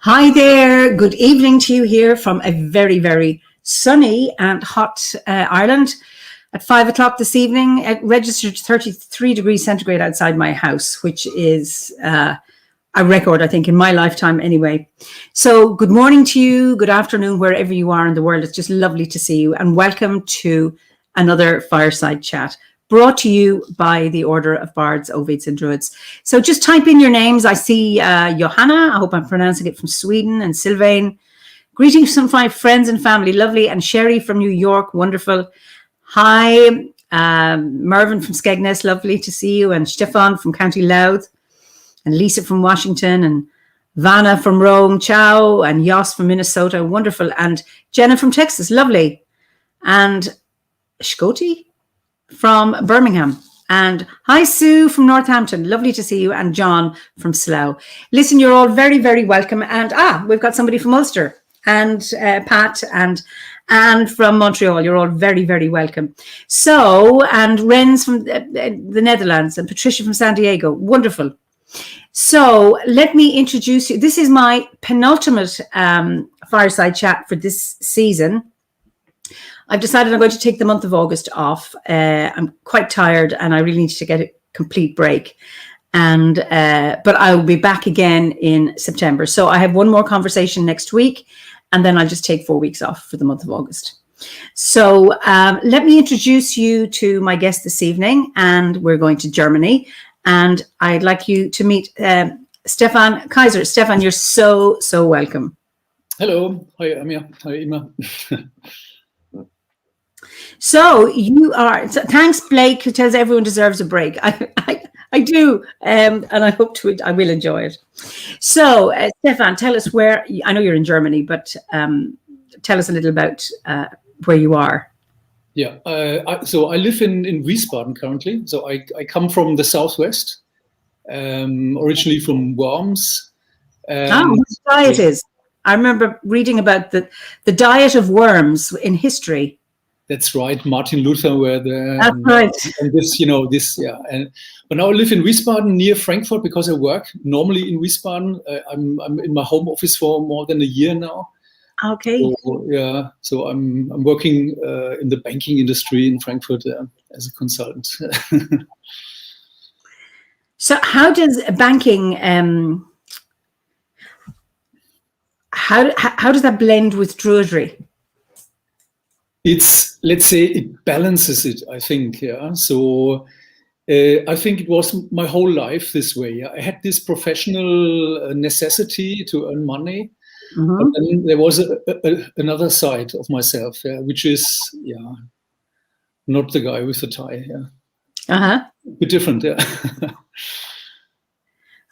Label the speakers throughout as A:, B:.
A: Hi there, good evening to you here from a very, very sunny and hot Ireland. At 5 o'clock this evening, it registered 33 degrees centigrade outside my house, which is a record, I think, in my lifetime anyway. So good morning to you, good afternoon, wherever you are in the world. It's just lovely to see you, and welcome to another Fireside Chat, brought to you by the Order of Bards, Ovids and Druids. So just type in your names. I see Johanna, I hope I'm pronouncing it, from Sweden, and Sylvain. Greetings from my friends and family, lovely. And Sherry from New York, wonderful. Hi, Mervyn from Skegness, lovely to see you. And Stefan from County Louth. And Lisa from Washington. And Vanna from Rome, ciao. And Jos from Minnesota, wonderful. And Jenna from Texas, lovely. And Shkoti from Birmingham. And hi, Sue from Northampton, lovely to see you. And John from Slough. Listen, you're all very, very welcome. And we've got somebody from Ulster, and Pat and Anne from Montreal. You're all very, very welcome. So, and Ren's from the Netherlands, and Patricia from San Diego, wonderful. So let me introduce you. This is my penultimate Fireside Chat for this season. I've decided I'm going to take the month of August off. I'm quite tired and I really need to get a complete break. And but I will be back again in September. So I have one more conversation next week, and then I'll just take 4 weeks off for the month of August. So let me introduce you to my guest this evening, and we're going to Germany. And I'd like you to meet Stefan Kaiser. Stefan, you're so welcome.
B: Hello. Hi, Eimear. Hi, Eimear.
A: So you are, thanks Blake, who tells everyone deserves a break. I do, and I hope I will enjoy it. So Stefan, tell us where, I know you're in Germany, but tell us a little about where you are.
B: Yeah, so I live in Wiesbaden currently. So I come from the southwest, originally from Worms.
A: What diet is? I remember reading about the diet of worms in history.
B: That's right. Martin Luther were there.
A: That's right.
B: And this, yeah. But now I live in Wiesbaden near Frankfurt because I work normally in Wiesbaden. I'm in my home office for more than a year now.
A: Okay.
B: So, yeah. So I'm working in the banking industry in Frankfurt as a consultant.
A: So how does banking? How does that blend with druidry?
B: It's, let's say, it balances it, I think. Yeah. So I think it was my whole life this way. I had this professional necessity to earn money. Mm-hmm. But then there was another side of myself, which is, not the guy with the tie. Yeah.
A: Uh-huh.
B: A bit different, yeah.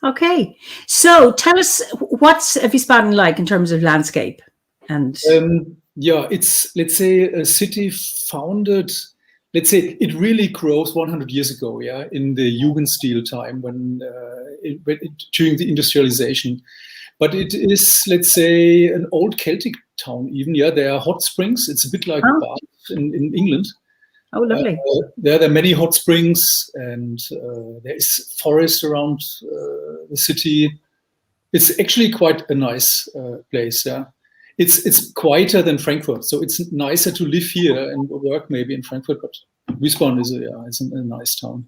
A: Okay. So tell us, what's Wiesbaden like in terms of landscape? And
B: yeah, it's, let's say, a city founded, let's say, it really grows 100 years ago, yeah, in the Jugendstil time, when during the industrialization. But it is, let's say, an old Celtic town even, yeah. There are hot springs. It's a bit like Bath in England.
A: Oh, lovely.
B: There are many hot springs, and there is forest around the city. It's actually quite a nice place, yeah. It's quieter than Frankfurt, so it's nicer to live here and work maybe in Frankfurt. But Wiesbaden is a nice town.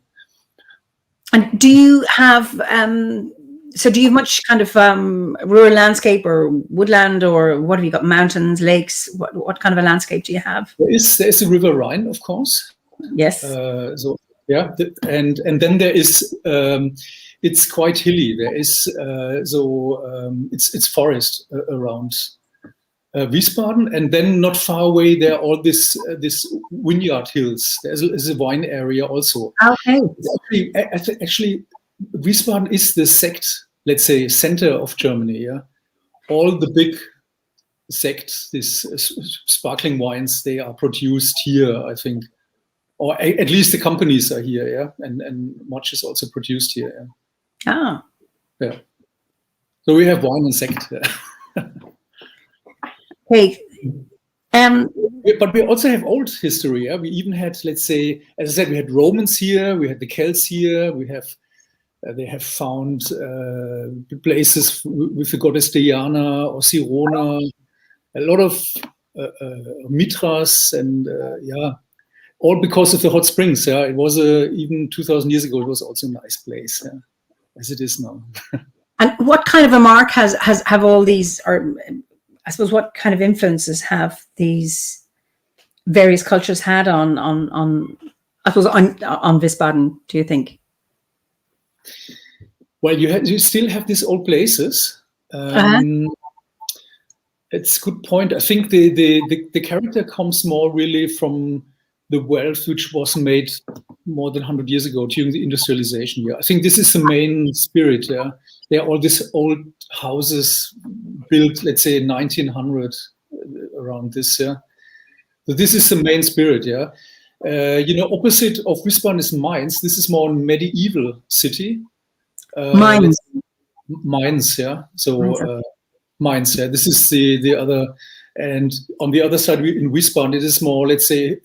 A: And do you have much kind of rural landscape or woodland, or what have you got? Mountains, lakes? What kind of a landscape do you have?
B: There's the River Rhine, of course.
A: Yes.
B: So yeah, and then there is. It's quite hilly. There is it's forest around Wiesbaden, and then not far away there are all this vineyard hills. There's a wine area also.
A: Okay.
B: Actually, Wiesbaden is the let's say, center of Germany. Yeah, all the big sects, these sparkling wines, they are produced here, I think, or at least the companies are here. Yeah, and much is also produced here. Yeah. Yeah. So we have wine and sect.
A: Hey.
B: But we also have old history. Yeah? We even had, let's say, as I said, we had Romans here, we had the Celts here, we have They have found places with the goddess Diana or Sirona, a lot of mitras, and all because of the hot springs. Yeah, it was even 2,000 years ago. It was also a nice place, as it is now.
A: And what kind of a mark have all these, or I suppose what kind of influences have these various cultures had on Wiesbaden, do you think?
B: Well, you still have these old places. It's a good point. I think the character comes more really from the wealth which was made more than 100 years ago during the industrialization. Yeah, I think this is the main spirit. Yeah, there are all these old houses built, let's say, in 1900 around this. Yeah, so this is the main spirit. Yeah, opposite of Wiesbaden is Mainz. This is more a medieval city.
A: Mainz.
B: Mainz, yeah. So Mainz, yeah. This is the other, and on the other side in Wiesbaden, it is more, let's say,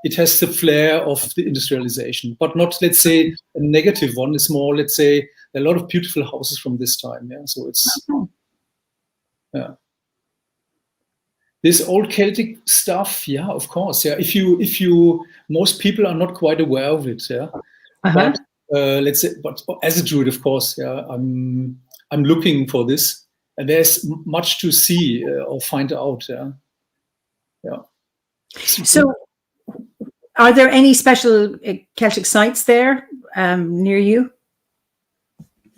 B: it has the flair of the industrialization, but not, let's say, a negative one. It's more, let's say, a lot of beautiful houses from this time. Yeah. So it's this old Celtic stuff. Yeah, of course. Yeah. If you, most people are not quite aware of it. Yeah. But let's say, but as a Druid, of course, yeah, I'm looking for this, and there's much to see or find out. Yeah.
A: So, are there any special Celtic sites there near you?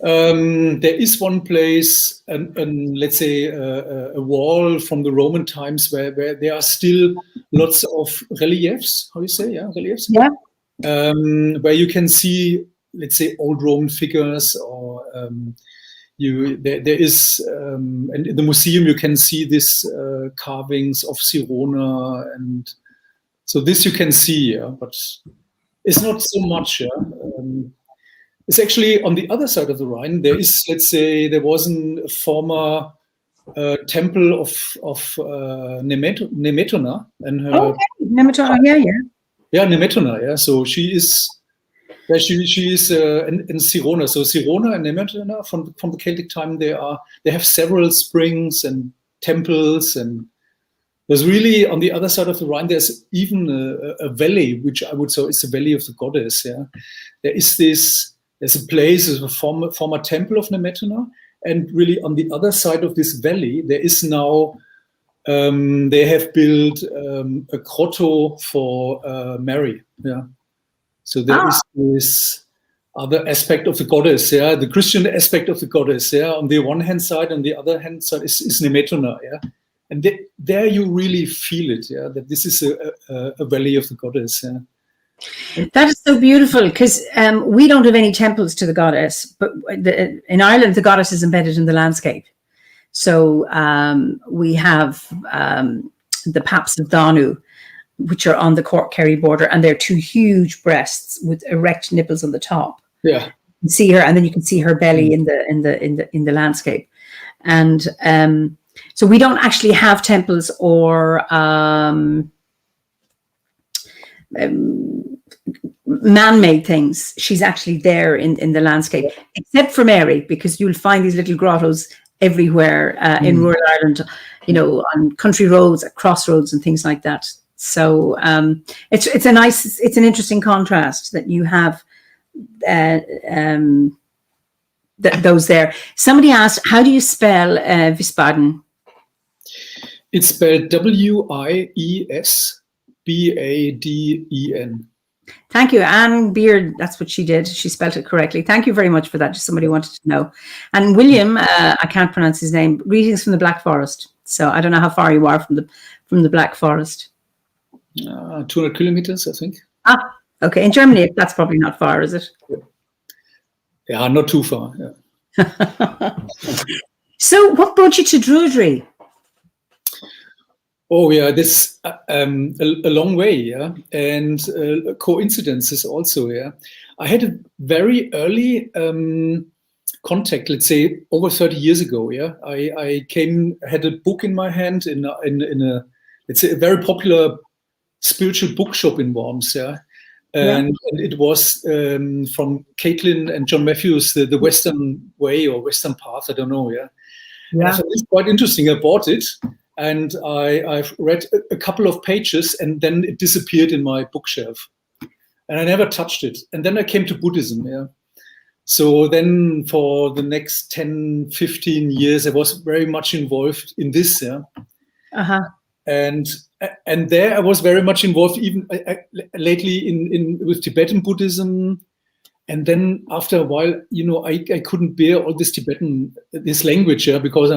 B: There is one place, and let's say a wall from the Roman times where there are still lots of reliefs. How do you say? Yeah, reliefs.
A: Yeah.
B: Where you can see, let's say, old Roman figures, or there is, and in the museum you can see this carvings of Sirona, and so this you can see, but it's not so much. It's actually on the other side of the Rhine. There is, let's say, there was a former temple of Nemetona, and her.
A: Nemetona, yeah,
B: Nemetona, yeah. So she is. Yeah, she is in Sirona. So Sirona and Nemetona from the Celtic time, they have several springs and temples, and there's really on the other side of the Rhine, there's even a valley, which I would say is the Valley of the Goddess. Yeah, there's a place, there's a former temple of Nemetona, and really on the other side of this valley, there is now they have built a grotto for Mary. Yeah. So there is this other aspect of the goddess, yeah, the Christian aspect of the goddess, yeah. On the one hand side, on the other hand side is Nemetona, yeah. And there you really feel it, yeah, that this is a valley of the goddess, yeah.
A: That is so beautiful, because we don't have any temples to the goddess, but in Ireland the goddess is embedded in the landscape. So we have the Paps of Danu, which are on the Cork-Kerry border, and they're two huge breasts with erect nipples on the top.
B: Yeah,
A: you can see her, and then you can see her belly in the landscape. And so we don't actually have temples or man-made things. She's actually there in the landscape, except for Mary, because you'll find these little grottos everywhere in rural Ireland, on country roads, at crossroads, and things like that. So it's an interesting contrast that you have those there. Somebody asked, how do you spell Wiesbaden?
B: It's spelled Wiesbaden.
A: Thank you. Anne Beard, that's what she did. She spelled it correctly. Thank you very much for that. Just somebody wanted to know. And William, I can't pronounce his name. Greetings from the Black Forest. So I don't know how far you are from the Black Forest.
B: 200 kilometers, I think.
A: Okay. In Germany, that's probably not far, is it?
B: Yeah, not too far. Yeah.
A: So, what brought you to druidry?
B: Oh, yeah, this a long way, yeah, and coincidences also, yeah. I had a very early contact, let's say, over 30 years ago. Yeah, I had a book in my hand in a let's say a very popular spiritual bookshop in Worms, yeah, and it was from Caitlin and John Matthews, the Western Way or Western Path, I don't know, And I thought it's quite interesting. I bought it, and I've read a couple of pages, and then it disappeared in my bookshelf, and I never touched it. And then I came to Buddhism, So then for the next 10, 15 years, I was very much involved in this, And there I was very much involved, even lately in with Tibetan Buddhism. And then after a while, I couldn't bear all this Tibetan, this language, because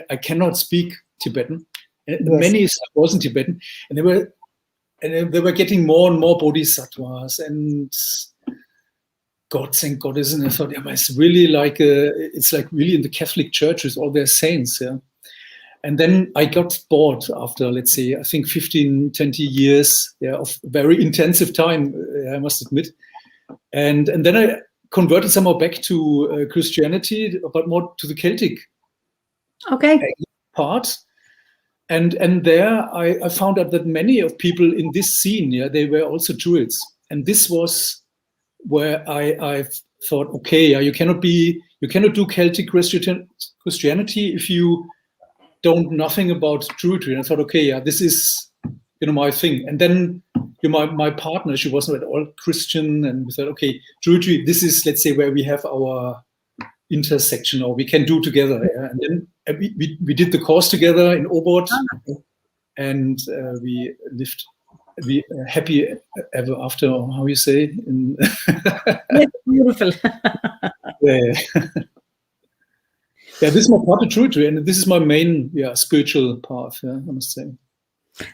B: I cannot speak Tibetan. Many stuff wasn't Tibetan, and they were getting more and more bodhisattvas and gods and goddesses. And I thought, it's really it's like really in the Catholic Church with all their saints, And then I got bored after, let's say, I think 15, 20 years of very intensive time, I must admit. And then I converted somehow back to Christianity, but more to the Celtic part. And there I found out that many of people in this scene, they were also Druids. And this was where I thought, you cannot do Celtic Christianity if you don't nothing about Druidry. And I thought, this is my thing. And then my partner, she wasn't at all Christian, and we thought, Druidry, this is, let's say, where we have our intersection, or we can do together. And then we did the course together in OBOD, and we lived happy ever after, how you say?
A: It's beautiful.
B: This is my part of Druidry, and this is my main spiritual path, I must say.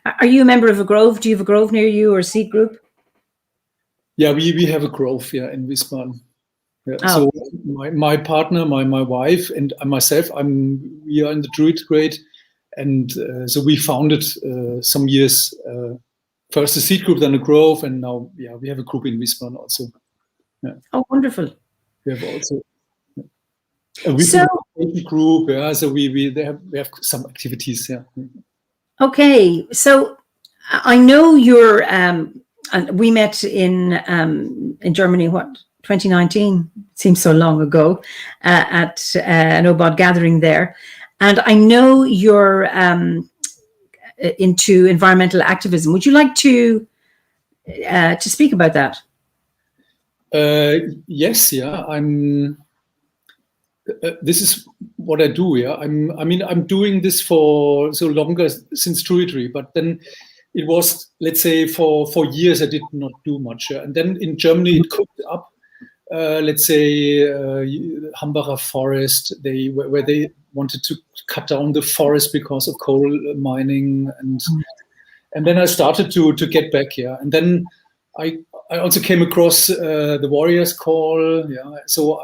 A: Are you a member of a grove? Do you have a grove near you, or a seed group?
B: Yeah, we have a grove, in Wiesbaden. So my partner, my wife, and myself, we are in the Druid grade, and so we founded some years first a seed group, then a grove, and now we have a group in Wiesbaden also.
A: Oh, wonderful!
B: We have also a weekly group. So we have some activities.
A: Okay, so I know you're. And we met in Germany. 2019 seems so long ago, at an OBOD gathering there, and I know you're into environmental activism. Would you like to speak about that?
B: Yes, I'm. This is what I do. I'm doing this for so longer since Druidry, but then it was, let's say, for years I did not do much. And then in Germany it cooked up. Let's say Hambacher forest, where they wanted to cut down the forest because of coal mining, and then I started to get back here, and then I also came across the Warriors Call, So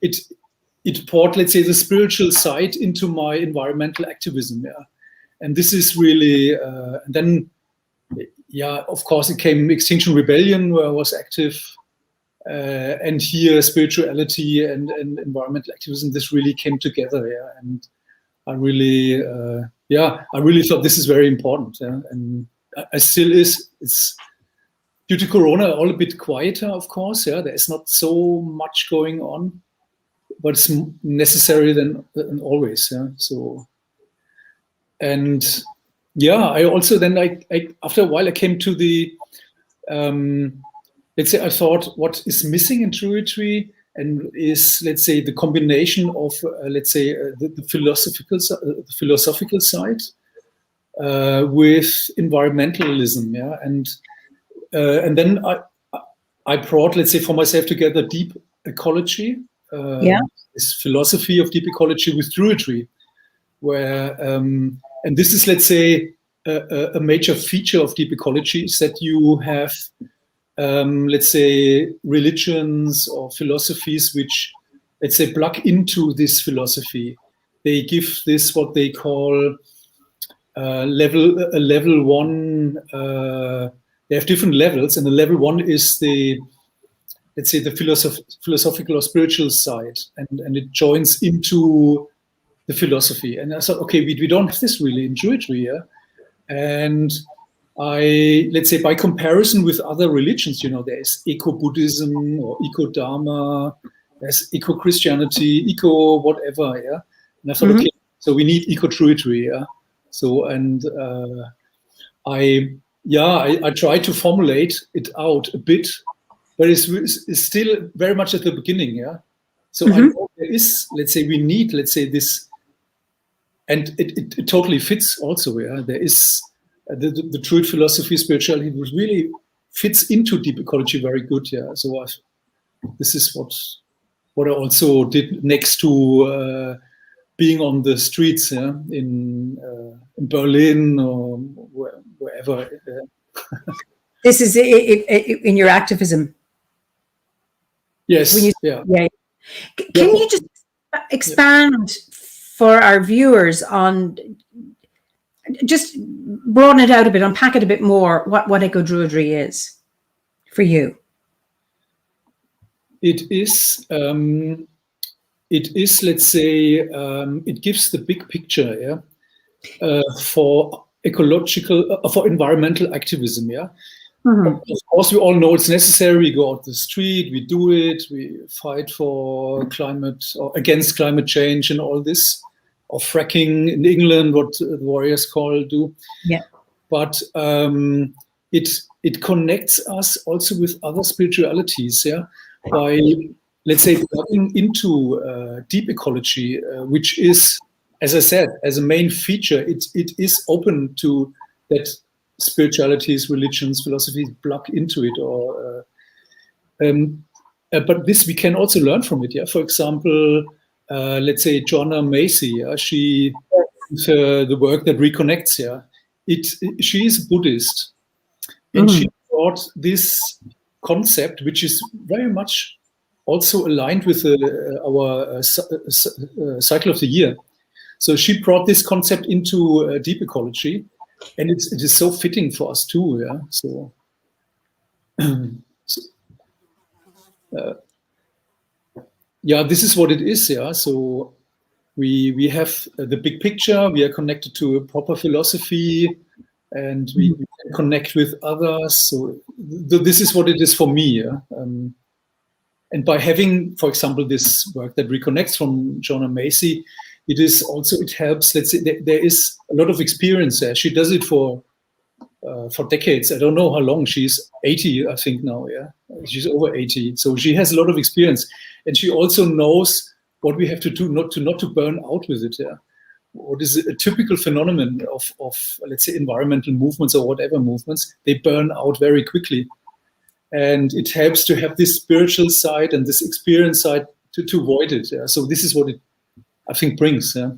B: it poured, let's say, the spiritual side into my environmental activism, and this is really, and then of course it came Extinction Rebellion, where I was active. And here, spirituality and environmental activism, this really came together, and I really, I really thought this is very important, and I still is. It's due to Corona, all a bit quieter, of course, there is not so much going on, but it's necessary than always, So, and I also then I after a while I came to the. Let's say I thought what is missing in Druidry and is, let's say, the combination of let's say the philosophical side with environmentalism, and then I brought, let's say, for myself together deep ecology, this philosophy of deep ecology with Druidry, where and this is, let's say, a major feature of deep ecology is that you have. Let's say, religions or philosophies which, let's say, plug into this philosophy. They give this what they call level one. They have different levels, and the level one is the, let's say, the philosophical or spiritual side, and it joins into the philosophy. And I thought, we don't have this really in Druidry, and let's say by comparison with other religions, there's eco-Buddhism or eco-Dharma, there's eco-Christianity, eco-whatever, yeah. And I thought, okay, so we need eco-druidry, yeah. So, and I tried to formulate it out a bit, but it's still very much at the beginning, yeah. So I know there is, let's say, we need, let's say, this, and it totally fits also, yeah. There is the druid philosophy, spirituality, which really fits into deep ecology very good, yeah. So this is what I also did next to being on the streets, yeah, in Berlin or wherever.
A: This is in your activism.
B: Yes.
A: Yeah. Can you just expand for our viewers on, just broaden it out a bit, unpack it a bit more, what eco-druidry is for you?
B: It is, let's say, it gives the big picture, yeah, for environmental activism, yeah. Of course, we all know it's necessary. We go out the street, we do it, we fight for climate or against climate change and all this, or fracking in England, what the warriors do.
A: Yeah.
B: But it connects us also with other spiritualities, yeah, by, let's say, plugging into deep ecology, which is, as I said, as a main feature, it is open to that spiritualities, religions, philosophies plug into it, or but this we can also learn from it. Yeah, for example, let's say Jonna Macy. Yeah, she the work that reconnects. Yeah, she is a Buddhist, and she brought this concept, which is very much also aligned with our cycle of the year. So she brought this concept into deep ecology. And it is so fitting for us too, yeah. So, yeah, this is what it is, yeah. So we have the big picture. We are connected to a proper philosophy, and we can connect with others. So this is what it is for me, yeah. And by having, for example, this work that reconnects from Jonna Macy, it helps. Let's say there is a lot of experience there. She does it for decades. I don't know how long. She's 80, I think now. Yeah, she's over 80, so she has a lot of experience, and she also knows what we have to do not to burn out with it. Yeah, what is a typical phenomenon of let's say environmental movements or whatever movements? They burn out very quickly, and it helps to have this spiritual side and this experience side to avoid it. Yeah, so this is what it, I think, brings. Yeah.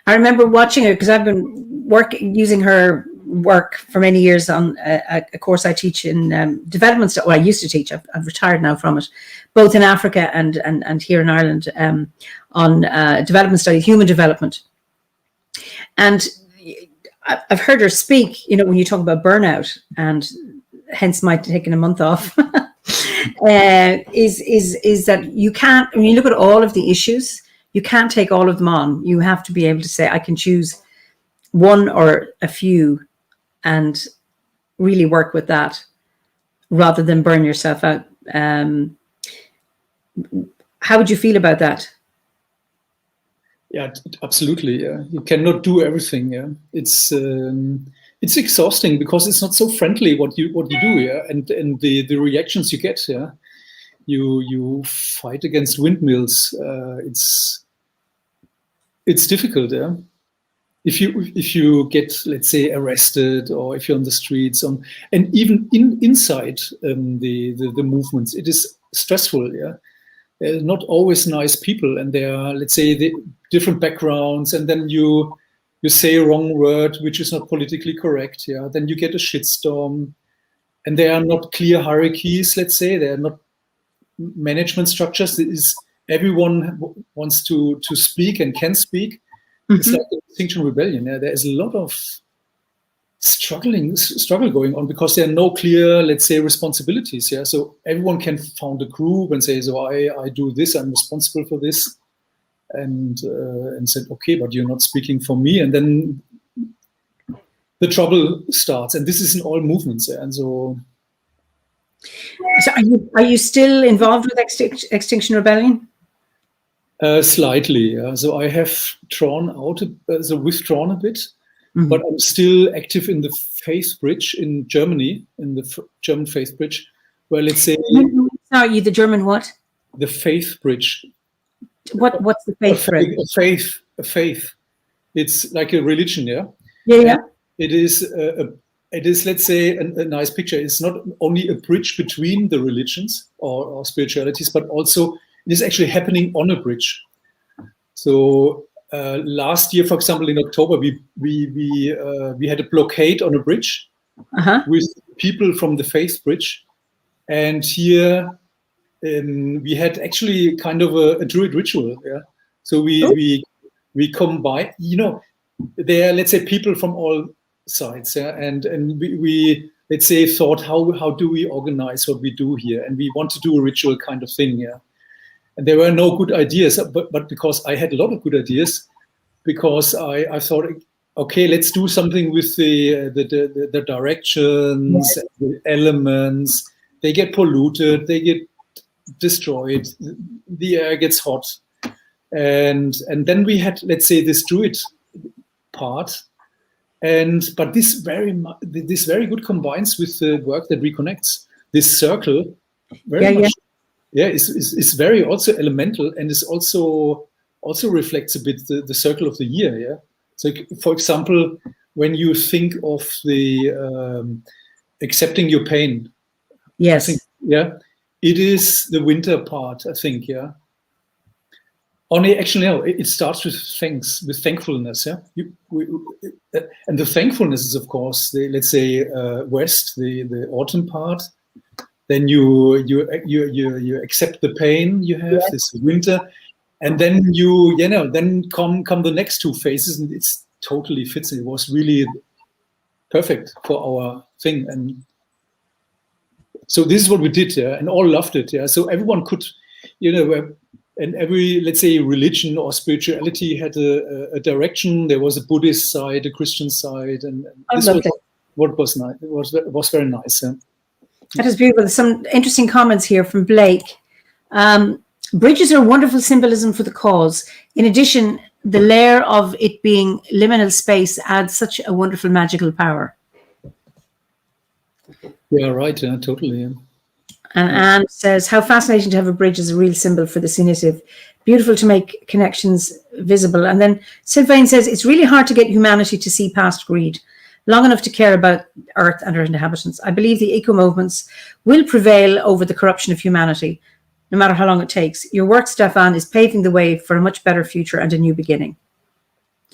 A: I remember watching her because I've been using her work for many years on a course I teach in development studies. Well, I used to teach. I've retired now from it, both in Africa and here in Ireland, on development studies, human development. And I've heard her speak. When you talk about burnout, and hence my taking a month off, is that you can't. When you look at all of the issues, you can't take all of them on. You have to be able to say, I can choose one or a few and really work with that rather than burn yourself out. How would you feel about that?
B: Yeah, absolutely. Yeah, you cannot do everything. Yeah, it's exhausting because it's not so friendly what you do. Yeah, and the reactions you get. Yeah, you fight against windmills. It's difficult. Yeah, if you get, let's say, arrested, or if you're on the streets, and even inside the movements, it is stressful. Yeah. They're not always nice people, and they are, let's say, the different backgrounds, and then you say a wrong word which is not politically correct, yeah, then you get a shitstorm, and there are not clear hierarchies, let's say, there are not management structures. Everyone wants to speak and can speak. Mm-hmm. It's like the Extinction Rebellion. Yeah? There is a lot of struggle going on because there are no clear, let's say, responsibilities. Yeah, so everyone can found a group and say, so I do this, I'm responsible for this, and said, okay, but you're not speaking for me. And then the trouble starts. And this is in all movements. And so
A: are you still involved with Extinction Rebellion?
B: Slightly. So I have withdrawn a bit, but I'm still active in the Faith Bridge in Germany, in the German Faith Bridge, where, let's say...
A: Sorry, the German what?
B: The Faith Bridge.
A: What's the Faith Bridge?
B: A faith. It's like a religion, yeah?
A: Yeah.
B: It is, let's say, a nice picture. It's not only a bridge between the religions or spiritualities, but also it is actually happening on a bridge. So last year, for example, in October, we had a blockade on a bridge with people from the Faith Bridge, and here we had actually kind of a druid ritual. Yeah, so we combine. There are, let's say, people from all sides, yeah, and we let's say thought how do we organize what we do here, and we want to do a ritual kind of thing, yeah. And there were no good ideas, but because I had a lot of good ideas, because I thought, okay, let's do something with the directions, the elements. They get polluted, they get destroyed, the air gets hot, and then we had, let's say, this druid part, but this very good combines with the work that reconnects. This circle very much. Yeah, it's very also elemental, and is also reflects a bit the circle of the year. Yeah. So, for example, when you think of the accepting your pain.
A: Yes.
B: I think, yeah, it is the winter part, I think. Yeah. Only actually, no. It starts with thankfulness. Yeah. And the thankfulness is, of course, let's say west, the autumn part. Then you accept the pain you have, this winter, and then then come the next two phases, and it's totally fits. It was really perfect for our thing, and so this is what we did, yeah, and all loved it, yeah. So everyone could, and every, let's say, religion or spirituality had a direction. There was a Buddhist side, a Christian side, and this was what was nice. It was very nice. Yeah.
A: That is beautiful. There's some interesting comments here from Blake. Bridges are wonderful symbolism for the cause. In addition, the layer of it being liminal space adds such a wonderful magical power.
B: Yeah, right. Yeah, totally. Yeah.
A: And Anne says, how fascinating to have a bridge as a real symbol for this initiative. Beautiful to make connections visible. And then Sylvain says, it's really hard to get humanity to see past greed, long enough to care about Earth and her inhabitants. I believe the eco-movements will prevail over the corruption of humanity, no matter how long it takes. Your work, Stefan, is paving the way for a much better future and a new beginning.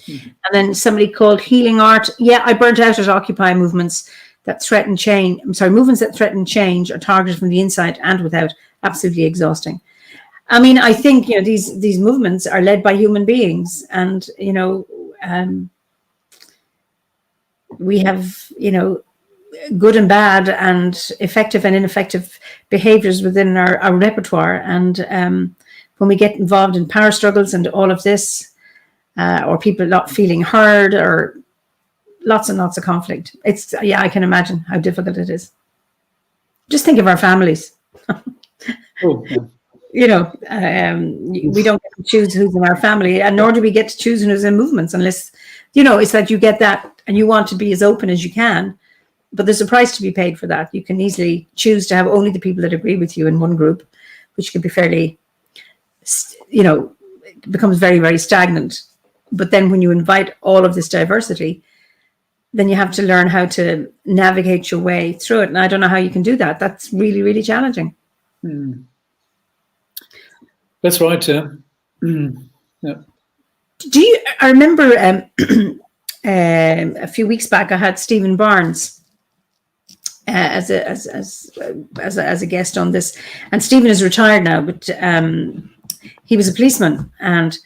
A: Mm-hmm. And then somebody called Healing Art. Yeah, I burnt out at Occupy movements that threaten change. Movements that threaten change are targeted from the inside and without. Absolutely exhausting. I mean, I think, these movements are led by human beings, and, we have, good and bad and effective and ineffective behaviors within our repertoire. And when we get involved in power struggles and all of this, or people not feeling heard, or lots and lots of conflict, I can imagine how difficult it is. Just think of our families.
B: Oh, yeah.
A: We don't get to choose who's in our family, and nor do we get to choose who's in movements, unless, it's like you get that and you want to be as open as you can, but there's a price to be paid for that. You can easily choose to have only the people that agree with you in one group, which can be fairly, it becomes very, very stagnant. But then when you invite all of this diversity, then you have to learn how to navigate your way through it. And I don't know how you can do that. That's really, really challenging.
B: Mm. That's right. Yeah. Yeah.
A: I remember a few weeks back, I had Stephen Barnes as a guest on this, and Stephen is retired now, but he was a policeman, and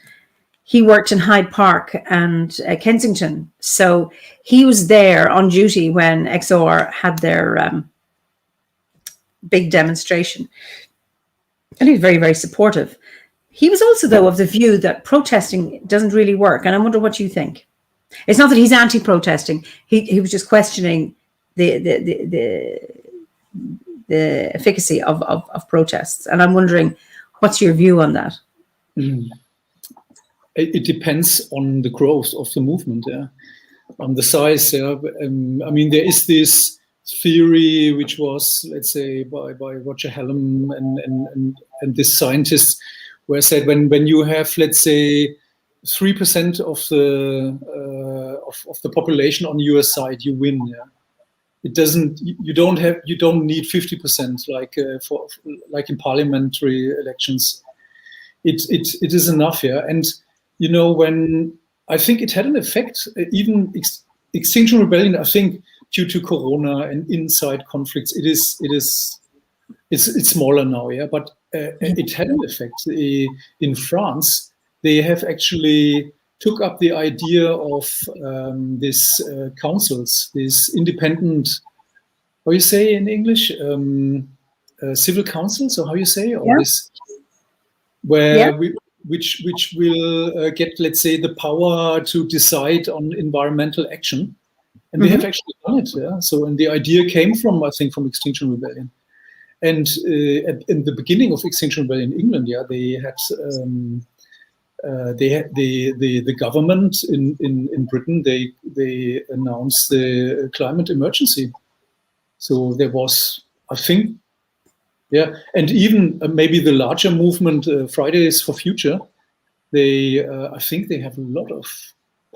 A: he worked in Hyde Park and Kensington, so he was there on duty when XR had their big demonstration, and he was very, very supportive. He was also, though, of the view that protesting doesn't really work, and I wonder what you think. It's not that he's anti-protesting. He was just questioning the efficacy of protests. And I'm wondering, what's your view on that?
B: It depends on the growth of the movement, on the size. I mean, there is this theory which was, let's say, by Roger Hallam and this scientist, where said when you have, let's say, 3% of the population on your side, you win. It doesn't. You don't need 50% like in parliamentary elections. It is enough. And when I think it had an effect, even Extinction Rebellion, I think due to Corona and inside conflicts, it's smaller now. But it had an effect in France. They have actually took up the idea of these councils, these independent, how you say in English, civil councils, or how you say, or this, where which will get, let's say, the power to decide on environmental action, and they have actually done it. So, and the idea came from, I think, from Extinction Rebellion, and in the beginning of Extinction Rebellion in England, they had. The government in Britain, they announced the climate emergency. So there was, I think, and even maybe the larger movement, Fridays for Future, I think they have a lot of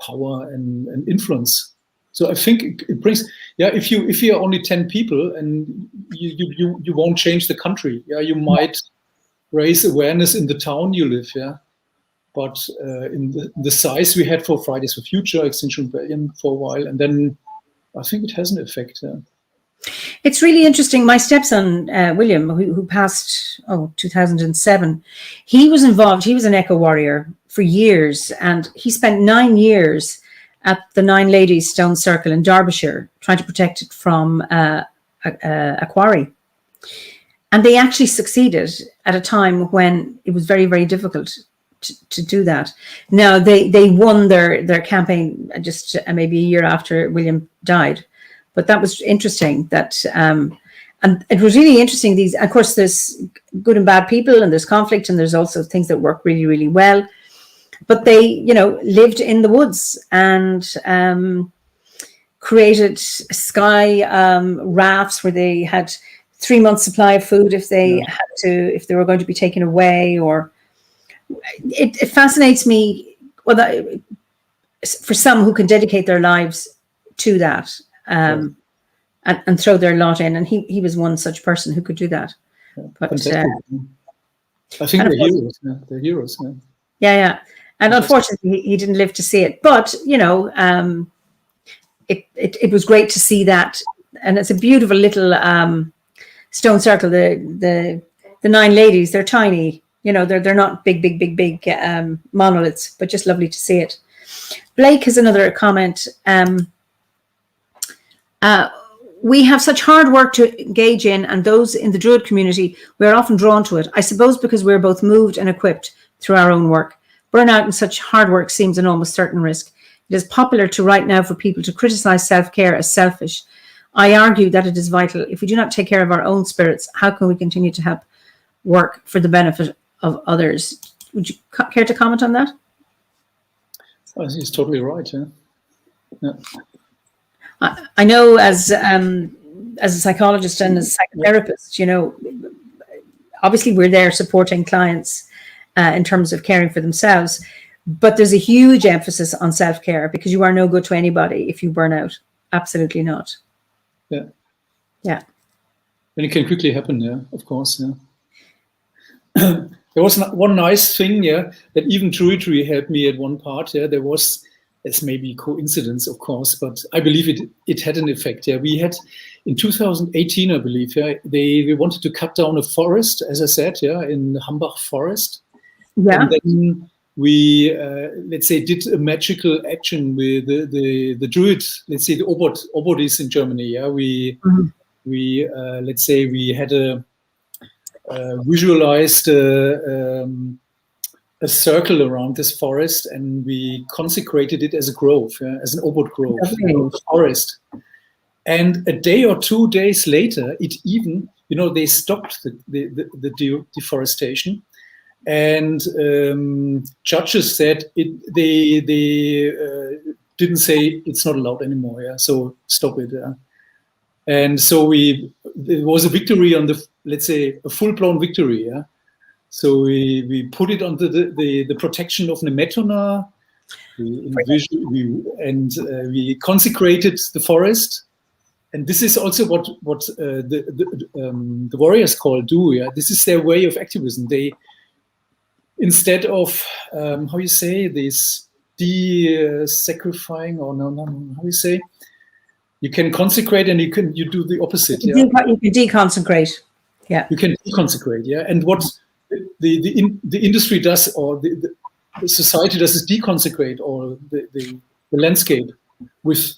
B: power and influence. So I think it brings, if you are only 10 people and you won't change the country, you might raise awareness in the town you live, But in the size we had for Fridays for Future, Extinction Rebellion for a while, and then I think it has an effect.
A: It's really interesting. My stepson, William, who passed 2007, he was involved. He was an eco warrior for years, and he spent 9 years at the Nine Ladies Stone Circle in Derbyshire, trying to protect it from a quarry. And they actually succeeded at a time when it was very, very difficult to do that. Now they won their campaign just maybe a year after William died, but that was interesting. That and it was really interesting. These, of course, there's good and bad people, and there's conflict, and there's also things that work really, really well. But they, lived in the woods and created sky rafts where they had 3 months' supply of food if they if they were going to be taken away, or. It fascinates me, for some who can dedicate their lives to that and throw their lot in, and he was one such person who could do that. But
B: I think they're heroes. They're heroes.
A: Yeah. And unfortunately, he didn't live to see it. But it was great to see that, and it's a beautiful little stone circle. The Nine Ladies, they're tiny. They're not big monoliths, but just lovely to see it. Blake has another comment. We have such hard work to engage in, and those in the Druid community, we are often drawn to it. I suppose because we're both moved and equipped through our own work. Burnout in such hard work seems an almost certain risk. It is popular right now for people to criticize self-care as selfish. I argue that it is vital. If we do not take care of our own spirits, how can we continue to help work for the benefit of others? Would you care to comment on that?
B: I think he's totally right.
A: I know as a psychologist and as a psychotherapist, obviously we're there supporting clients in terms of caring for themselves, but there's a huge emphasis on self-care because you are no good to anybody if you burn out. Absolutely not. Yeah.
B: And it can quickly happen, of course. There was one nice thing, that even druidry helped me at one part. There was, it's maybe coincidence, of course, but I believe it had an effect. We had in 2018, I believe, they wanted to cut down a forest, as I said, in Hambach Forest.
A: Yeah.
B: And then we, let's say, did a magical action with the druid, let's say the OBODs in Germany. We let's say we had a visualized a circle around this forest, and we consecrated it as a grove, as an OBOD grove, forest. And a day or 2 days later, it even, they stopped the deforestation, and judges said they didn't say it's not allowed anymore. Yeah, so stop it. Yeah. And so it was a victory on let's say, a full-blown victory. Yeah. So we put it under the protection of Nemetona, we consecrated the forest, and this is also what the warriors do. Yeah, this is their way of activism. They, instead of how you say this, sacrificing, or no, how you say, you can consecrate and you do the opposite.
A: You can deconsecrate. Yeah,
B: you can deconsecrate. Yeah, and what the industry does, or the society does, is deconsecrate, or the landscape with,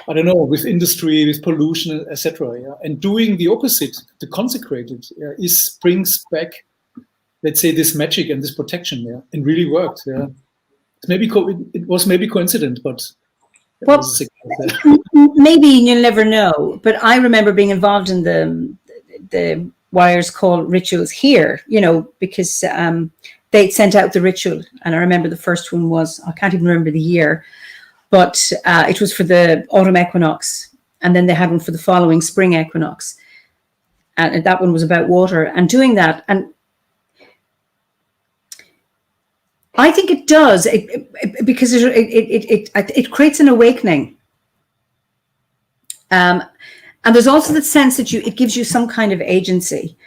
B: I don't know, with industry, with pollution, etc. Yeah? And doing the opposite, the consecrated, brings back, let's say, this magic and this protection. Yeah, and really worked. Yeah, it was maybe coincident, but.
A: Well, maybe you'll never know. But I remember being involved in the Wires Call rituals here, because they'd sent out the ritual. And I remember the first one was, I can't even remember the year, but it was for the autumn equinox. And then they had one for the following spring equinox. And that one was about water, and doing that. And I think it does, because it creates an awakening. And there's also the sense that it gives you some kind of agency.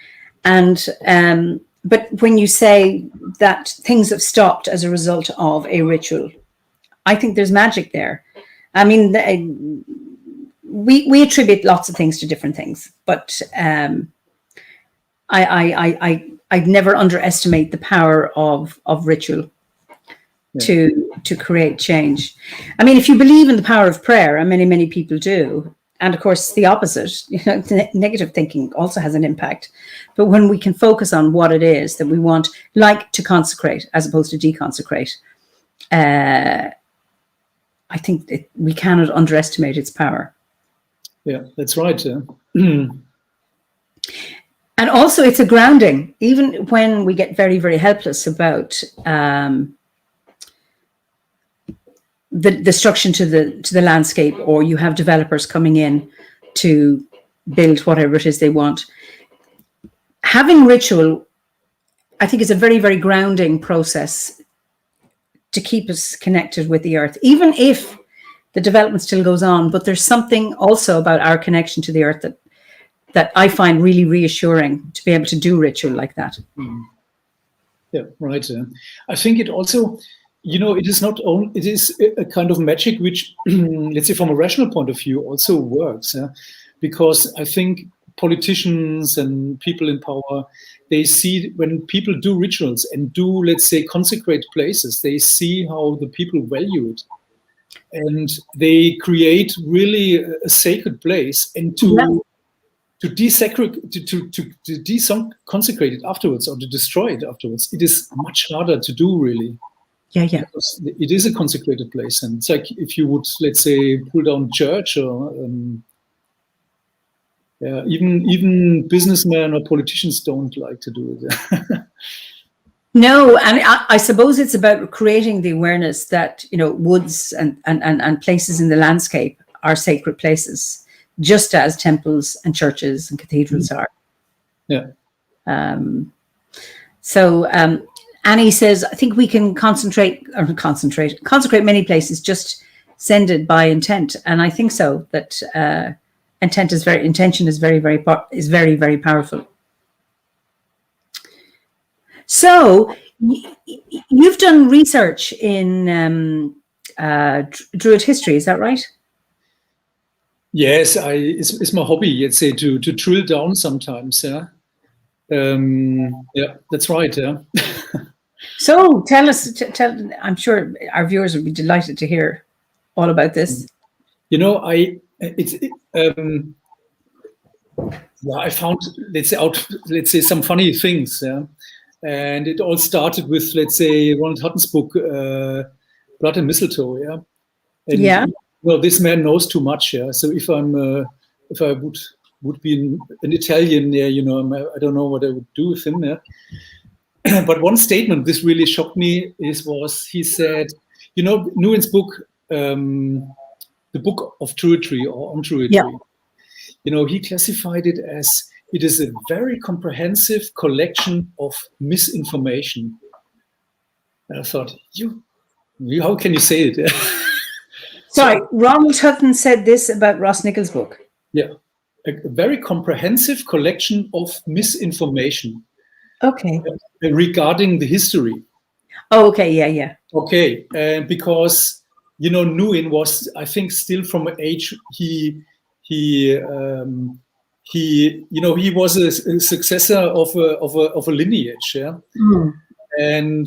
A: And but when you say that things have stopped as a result of a ritual, I think there's magic there. I mean, we attribute lots of things to different things, but I'd never underestimate the power of ritual to create change. I mean, if you believe in the power of prayer, and many people do, and of course the opposite, negative thinking also has an impact. But when we can focus on what it is that we want, like to consecrate as opposed to deconsecrate, I think we cannot underestimate its power.
B: Yeah, that's right.
A: And also it's a grounding, even when we get very, very helpless about the destruction to the landscape, or you have developers coming in to build whatever it is they want. Having ritual, I think, is a very, very grounding process to keep us connected with the earth, even if the development still goes on. But there's something also about our connection to the earth that I find really reassuring, to be able to do ritual like that.
B: Yeah, right. I think it also, it is not only, it is a kind of magic which, let's say, from a rational point of view, also works. Because I think politicians and people in power, they see when people do rituals and do, let's say, consecrate places, they see how the people value it. And they create really a sacred place, and to deconsecrate it afterwards, or to destroy it afterwards, it is much harder to do, really.
A: Yeah.
B: Because it is a consecrated place, and it's like if you would, let's say, pull down church, or even businessmen or politicians don't like to do it.
A: No, and I suppose it's about creating the awareness that woods and places in the landscape are sacred places, just as temples and churches and cathedrals are.
B: Yeah.
A: So Annie says, I think we can consecrate many places, just sended by intent. And I think so, that intention is very, very powerful. So you've done research in Druid history, is that right?
B: Yes, it's my hobby, let's say, to drill down sometimes. Yeah, that's right. Yeah.
A: So tell us. I'm sure our viewers would be delighted to hear all about this.
B: I found, let's say, some funny things. Yeah. And it all started with, let's say, Ronald Hutton's book, Blood and Mistletoe. Yeah. And,
A: Yeah.
B: well, this man knows too much. Yeah. So if I would be an Italian, yeah, you know, I don't know what I would do with him. Yeah. But one statement this really shocked me was he said, you know, Nguyen's book, the Book of Druidry or on Druidry. Yeah. You know, he classified it as it is a very comprehensive collection of misinformation. And I thought, how can you say it?
A: Sorry, Ronald Hutton said this about Ross Nichols' book.
B: Yeah, a very comprehensive collection of misinformation.
A: Okay.
B: Regarding the history.
A: Oh, okay, yeah.
B: Okay, because, you know, Nguyen was, I think, still from an age he was a successor of a lineage, yeah. Mm. And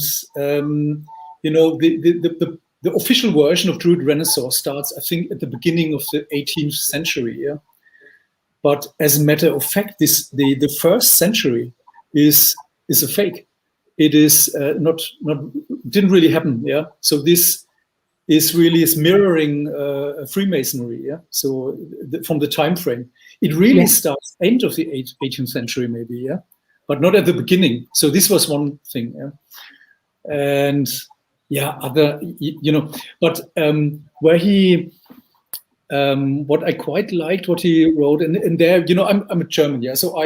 B: you know, the official version of Druid Renaissance starts, I think, at the beginning of the 18th century, yeah. But as a matter of fact, the first century is a fake. It is didn't really happen, yeah. So this is mirroring Freemasonry, yeah. So from the time frame, it really starts end of the 18th century, maybe, yeah, but not at the beginning. So this was one thing, yeah. And yeah, other, you know, but where he, what I quite liked what he wrote, and there, you know, I'm a German, yeah. So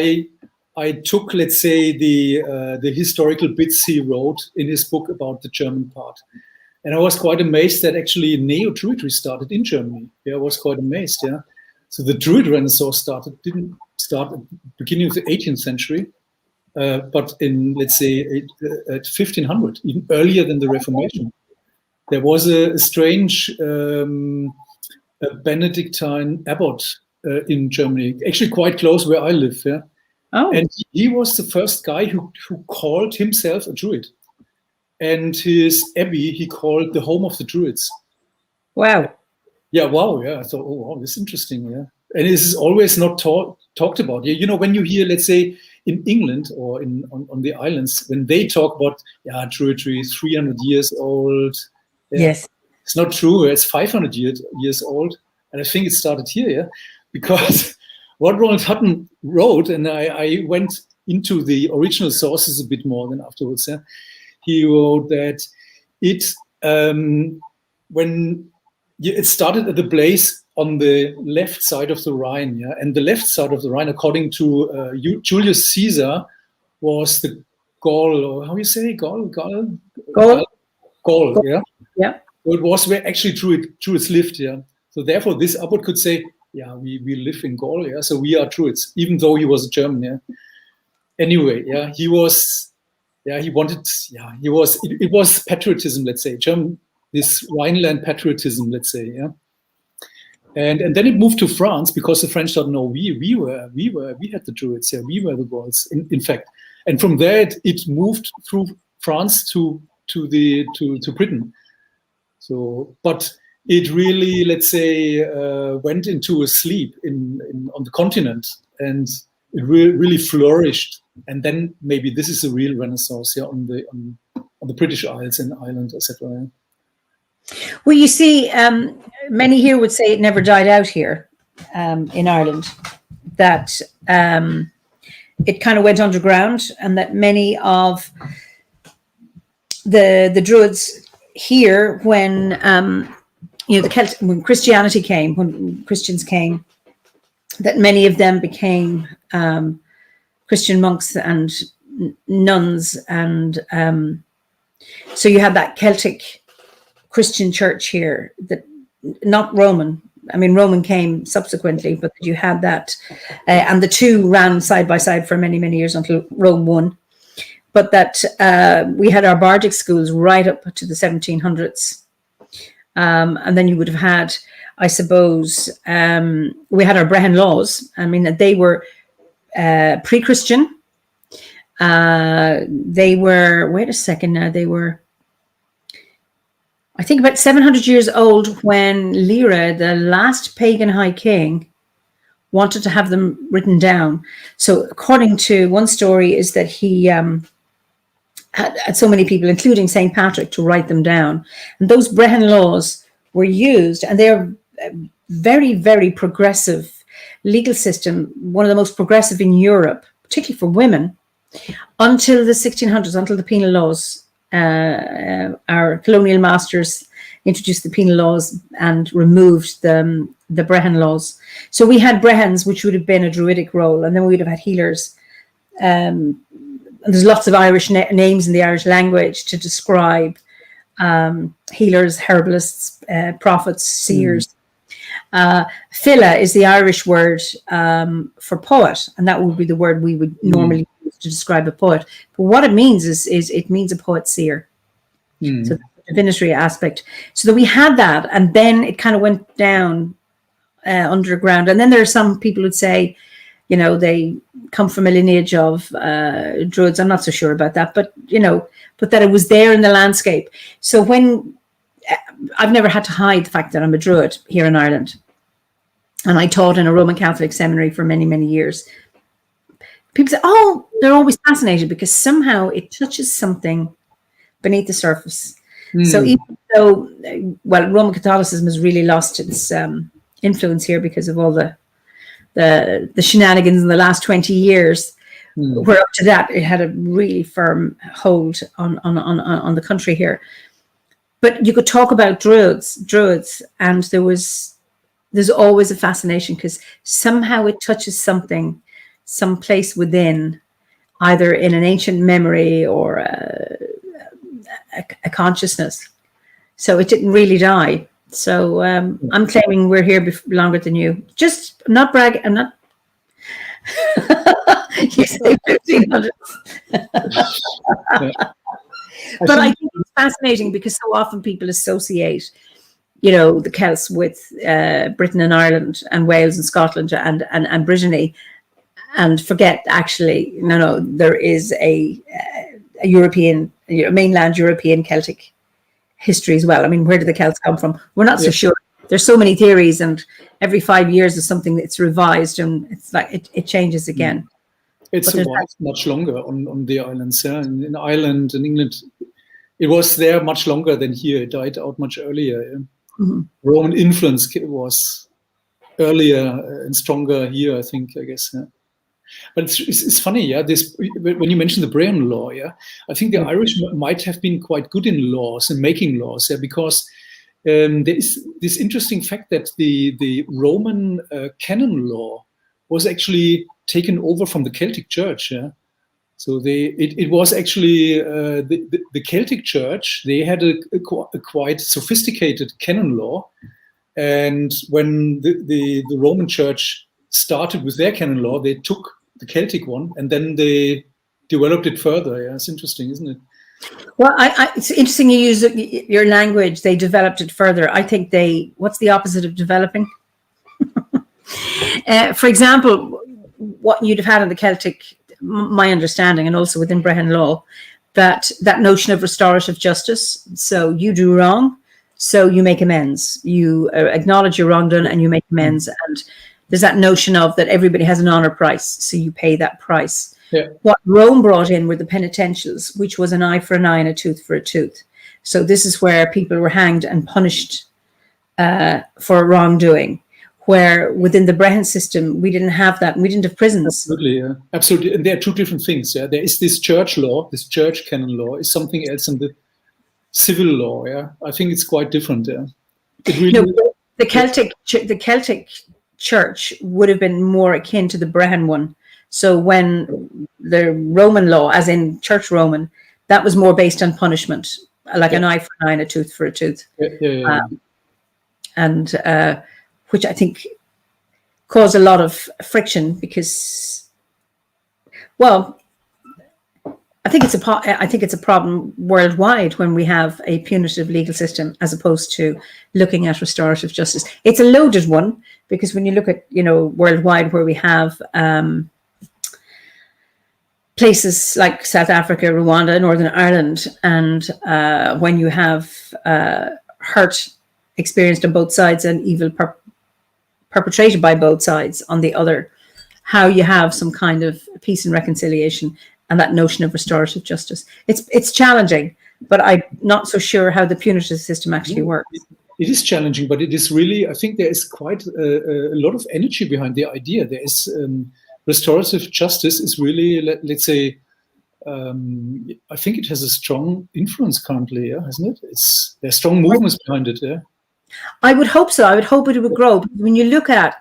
B: I took, let's say, the historical bits he wrote in his book about the German part. And I was quite amazed that actually neo-Druidry started in Germany. Yeah, I was quite amazed, yeah. So the Druid Renaissance didn't start at the beginning of the 18th century, but in, let's say, at 1500, even earlier than the Reformation. There was a strange Benedictine abbot in Germany, actually quite close where I live, yeah. Oh. And he was the first guy who called himself a Druid. And his abbey, he called the home of the Druids.
A: Wow.
B: Yeah, wow, yeah. I thought, oh, wow, this is interesting, yeah. And this is always not talked about. Yeah, you know, when you hear, let's say, in England or on the islands, when they talk about, yeah, Druidry is 300 years old. Yeah,
A: yes.
B: It's not true. It's 500 years old. And I think it started here, yeah, because what Ronald Hutton wrote, and I went into the original sources a bit more than afterwards. Yeah? He wrote that it started at the place on the left side of the Rhine, yeah, and the left side of the Rhine, according to Julius Caesar, was the Gaul, or how you say Gaul, yeah.
A: Yeah.
B: So it was where actually Druids lived, yeah. So therefore, this abbot could say, yeah, we live in Gaul, yeah, so we are Druids, even though he was a German, yeah. Anyway, yeah, it was patriotism, let's say, this Rhineland patriotism, let's say, yeah. And then it moved to France because the French thought, no, we had the Druids, yeah, we were the Gauls, in fact. And from there, it moved through France to Britain. So, but it really, let's say, went into a sleep on the continent, and it really flourished. And then maybe this is a real renaissance here on the British Isles and Ireland, etc.
A: Well, you see, many here would say it never died out here in Ireland, that it kind of went underground, and that many of the Druids here, when when Christianity came, when Christians came, that many of them became Christian monks and nuns, and so you had that Celtic Christian church here, that not Roman. I mean, Roman came subsequently, but you had that, and the two ran side by side for many, many years until Rome won. But that we had our bardic schools right up to the 1700s. And then you would have had, I suppose, we had our Brehon laws. I mean, they were pre-Christian. They were, wait a second now, they were, I think, about 700 years old when Lyra, the last pagan high king, wanted to have them written down. So according to one story is that he had so many people, including St. Patrick, to write them down. And those Brehon laws were used, and they're very, very progressive legal system, one of the most progressive in Europe, particularly for women, until the 1600s, until the penal laws. Our colonial masters introduced the penal laws and removed the Brehon laws. So we had Brehons, which would have been a druidic role, and then we would have had healers. And there's lots of Irish names in the Irish language to describe healers, herbalists, prophets, seers. Phila is the Irish word for poet, and that would be the word we would normally use to describe a poet. But what it means is it means a poet seer. So the divinatory aspect. So that we had that, and then it kind of went down underground. And then there are some people who'd say, you know, they come from a lineage of druids. I'm not so sure about that, but you know, but that it was there in the landscape. So when I've never had to hide the fact that I'm a druid here in Ireland, and I taught in a Roman Catholic seminary for many, many years. People say, oh, they're always fascinated because somehow it touches something beneath the surface. So even though, well, Roman Catholicism has really lost its influence here because of all the shenanigans in the last 20 years, where up to that it had a really firm hold on the country here. But you could talk about druids, and there's always a fascination because somehow it touches something, some place within, either in an ancient memory or a consciousness. So it didn't really die. So I'm claiming we're here longer than you. Just not bragging. I'm not. You say 1500. But I think it's fascinating because so often people associate, you know, the Celts with Britain and Ireland and Wales and Scotland and Brittany, and forget actually, no, there is a European, mainland European Celtic history as well. I mean, where did the Celts come from? We're not so sure. There's so many theories, and every 5 years is something that's revised, and it's like it changes again.
B: It's survived much longer on the islands. Yeah? In Ireland and England, it was there much longer than here. It died out much earlier. Yeah? Roman influence was earlier and stronger here, I guess. Yeah? But it's funny, yeah. When you mention the Brehon law, yeah, I think the Irish might have been quite good in laws and making laws, yeah, because there is this interesting fact that the Roman canon law was actually taken over from the Celtic Church. Yeah, so it was actually the Celtic Church. They had a quite sophisticated canon law, and when the Roman Church started with their canon law, they took the Celtic one and then they developed it further. Yeah, it's interesting, isn't it?
A: Well, it's interesting you use your language. They developed it further. I think what's the opposite of developing? For example, what you'd have had in the Celtic, my understanding, and also within Brehon law, that notion of restorative justice. So you do wrong, so you make amends. You acknowledge your wrongdone and you make amends. And there's that notion of that everybody has an honor price, so you pay that price. Yeah. What Rome brought in were the penitentials, which was an eye for an eye and a tooth for a tooth. So this is where people were hanged and punished for wrongdoing, where within the Brehon system, we didn't have that. And we didn't have prisons.
B: Absolutely, yeah. Absolutely. And there are two different things. Yeah, there is this church law, this church canon law is something else than the civil law. Yeah, I think it's quite different. Yeah, it really
A: the Celtic Church would have been more akin to the Brehon one. So when the Roman law, as in Church Roman, that was more based on punishment, like an eye for an eye and a tooth for a tooth. And which I think caused a lot of friction because, well, I think it's a problem worldwide when we have a punitive legal system as opposed to looking at restorative justice. It's a loaded one because when you look at, worldwide where we have places like South Africa, Rwanda, Northern Ireland, and when you have hurt experienced on both sides and evil perpetrated by both sides on the other, how you have some kind of peace and reconciliation and that notion of restorative justice. It's challenging, but I'm not so sure how the punitive system actually works.
B: It is challenging, but it is really, I think there is quite a lot of energy behind the idea. There is restorative justice is really, let's say, I think it has a strong influence currently, hasn't it? There's strong movements behind it, yeah.
A: I would hope so. I would hope it would grow. When you look at,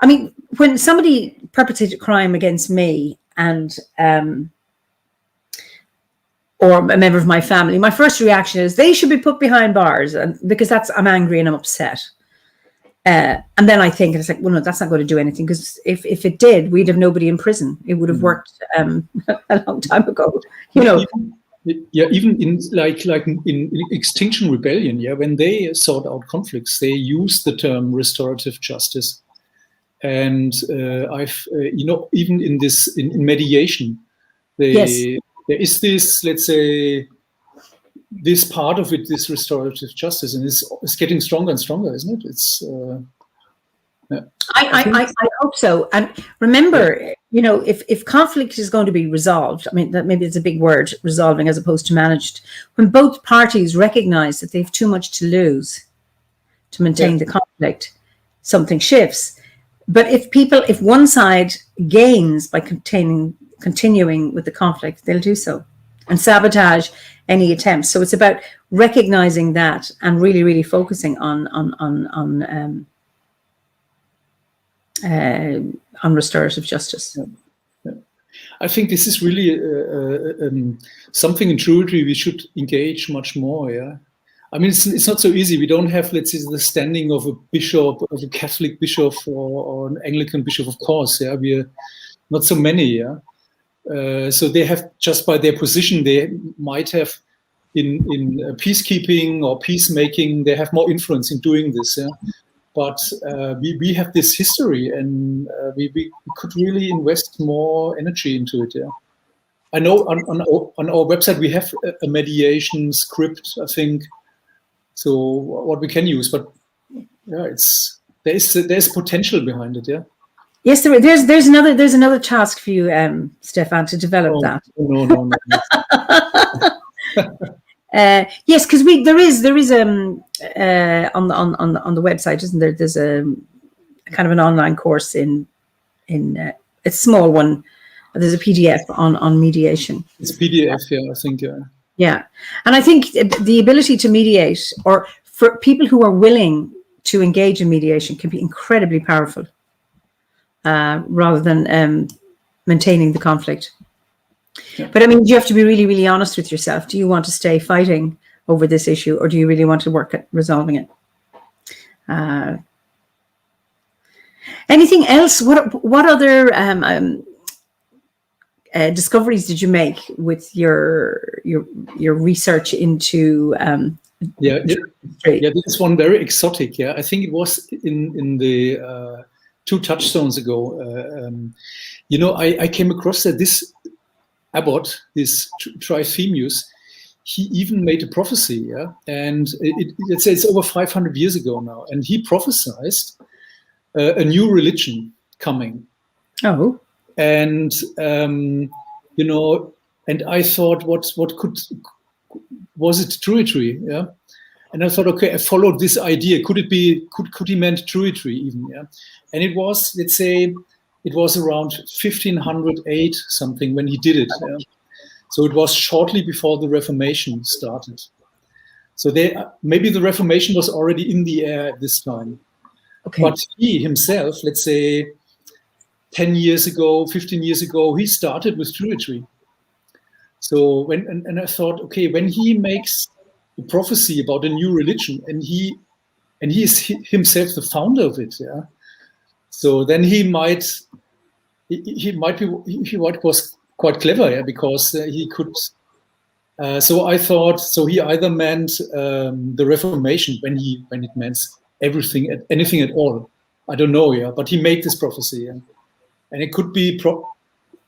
A: I mean, when somebody perpetrated crime against me and or a member of my family, my first reaction is they should be put behind bars, and because I'm angry and I'm upset. And then I think, and it's like, well, no, that's not going to do anything, because if it did, we'd have nobody in prison. It would have worked a long time ago, you know.
B: Even in like in Extinction Rebellion, when they sort out conflicts, they use the term restorative justice. And even in this in mediation, there is this, let's say, this part of it, this restorative justice, and it's getting stronger and stronger, isn't it? It's
A: I hope so. And remember, you know, if conflict is going to be resolved, I mean, that maybe it's a big word, resolving as opposed to managed, when both parties recognize that they have too much to lose to maintain the conflict, something shifts. But if one side gains by continuing with the conflict, they'll do so and sabotage any attempts. So it's about recognizing that and really, really focusing on restorative justice.
B: I think this is really something in druidry we should engage much more. Yeah, I mean, it's not so easy. We don't have, let's say, the standing of a bishop, of a Catholic bishop or an Anglican bishop, of course. Yeah, we're not so many. Yeah. So they have, just by their position, they might have in peacekeeping or peacemaking, they have more influence in doing this. Yeah? But we have this history, and we could really invest more energy into it. Yeah, I know on our website we have a mediation script, I think, so what we can use. But yeah, there's potential behind it. Yeah.
A: Yes, there's another task for you, Stefan, to develop that.
B: No.
A: Yes, because there is on the website, isn't there? There's a kind of an online course in it's a small one. There's a PDF on mediation.
B: It's a PDF, yeah, I think.
A: Yeah, and I think the ability to mediate, or for people who are willing to engage in mediation, can be incredibly powerful. Rather than maintaining the conflict. Yeah. But I mean, you have to be really, really honest with yourself. Do you want to stay fighting over this issue, or do you really want to work at resolving it? Anything else? What other discoveries did you make with your research into?
B: This is one very exotic. Yeah, I think it was in the 2 touchstones ago. I came across that this abbot, this Trithemius, he even made a prophecy, and it's over 500 years ago now, and he prophesied a new religion coming.
A: Oh,
B: and and I thought, what was it? Druidry, yeah. And I thought, okay, I followed this idea. Could it be? Could he meant druidry even? Yeah. And it was, let's say, it was around 1508 something when he did it. Yeah? So it was shortly before the Reformation started. So maybe the Reformation was already in the air at this time. Okay. But he himself, let's say, 10 years ago, 15 years ago, he started with druidry. So and I thought, okay, when he makes a prophecy about a new religion, and he is himself the founder of it, yeah. So then he was quite clever, yeah, because he could. So I thought, so he either meant the Reformation when it meant anything at all. I don't know, yeah, but he made this prophecy, yeah. And it could be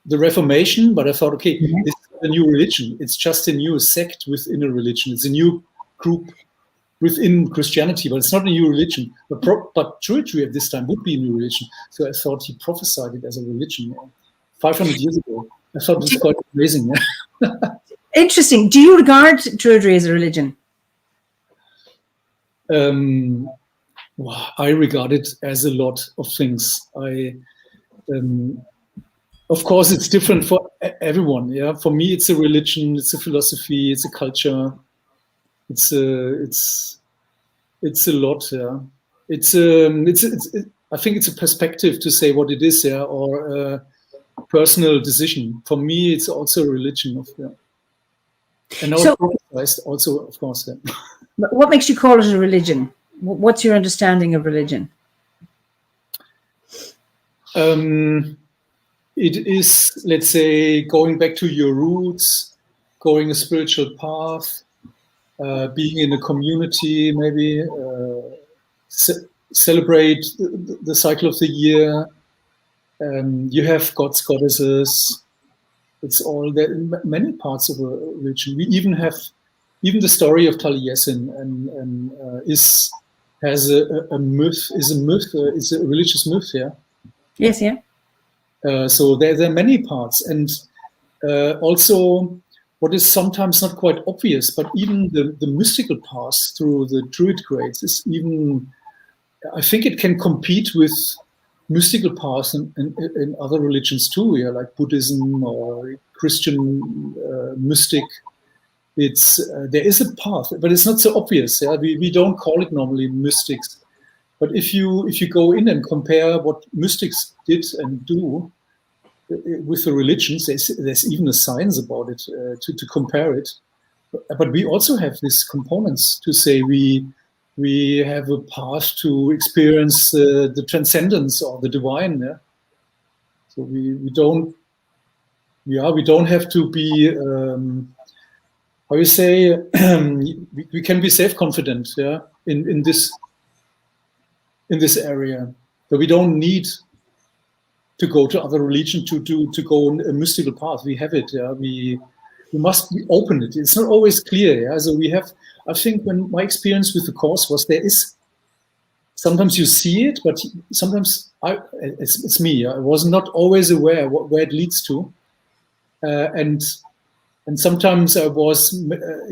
B: the Reformation, but I thought, okay, this is a new religion. It's just a new sect within a religion. It's a new group within Christianity, but it's not a new religion. But druidry at this time would be a new religion. So I thought he prophesied it as a religion. 500 years ago. I thought this was quite amazing.
A: Interesting. Do you regard druidry as a religion?
B: I regard it as a lot of things. Of course, it's different for everyone. Yeah, for me, it's a religion, it's a philosophy, it's a culture. It's a lot. Yeah, I think it's a perspective to say what it is. Yeah, or a personal decision. For me, it's also a religion. And now it's also, of course. Yeah.
A: What makes you call it a religion? What's your understanding of religion?
B: It is, let's say, going back to your roots, going a spiritual path, being in a community, maybe celebrate the cycle of the year. You have gods, goddesses. It's all there in many parts of a religion. We even have the story of Taliesin and has a myth, is a religious myth, yeah.
A: Yes, yeah.
B: So there are many parts, and also what is sometimes not quite obvious, but even the mystical path through the druid grades is even, I think it can compete with mystical paths in other religions too, yeah, like Buddhism or Christian mystic. It's there is a path, but it's not so obvious. Yeah, we don't call it normally mystics. But if you go in and compare what mystics did and do with the religions, there's even a science about it to compare it. But we also have these components to say we have a path to experience the transcendence or the divine. Yeah? So we don't have to be how you say we can be self-confident, yeah, in this area. So we don't need to go to other religion to go on a mystical path. We have it. Yeah? We must open it. It's not always clear. Yeah? So we have. I think when my experience with the course was there is sometimes you see it, but sometimes it's me. I was not always aware where it leads to, and sometimes I was.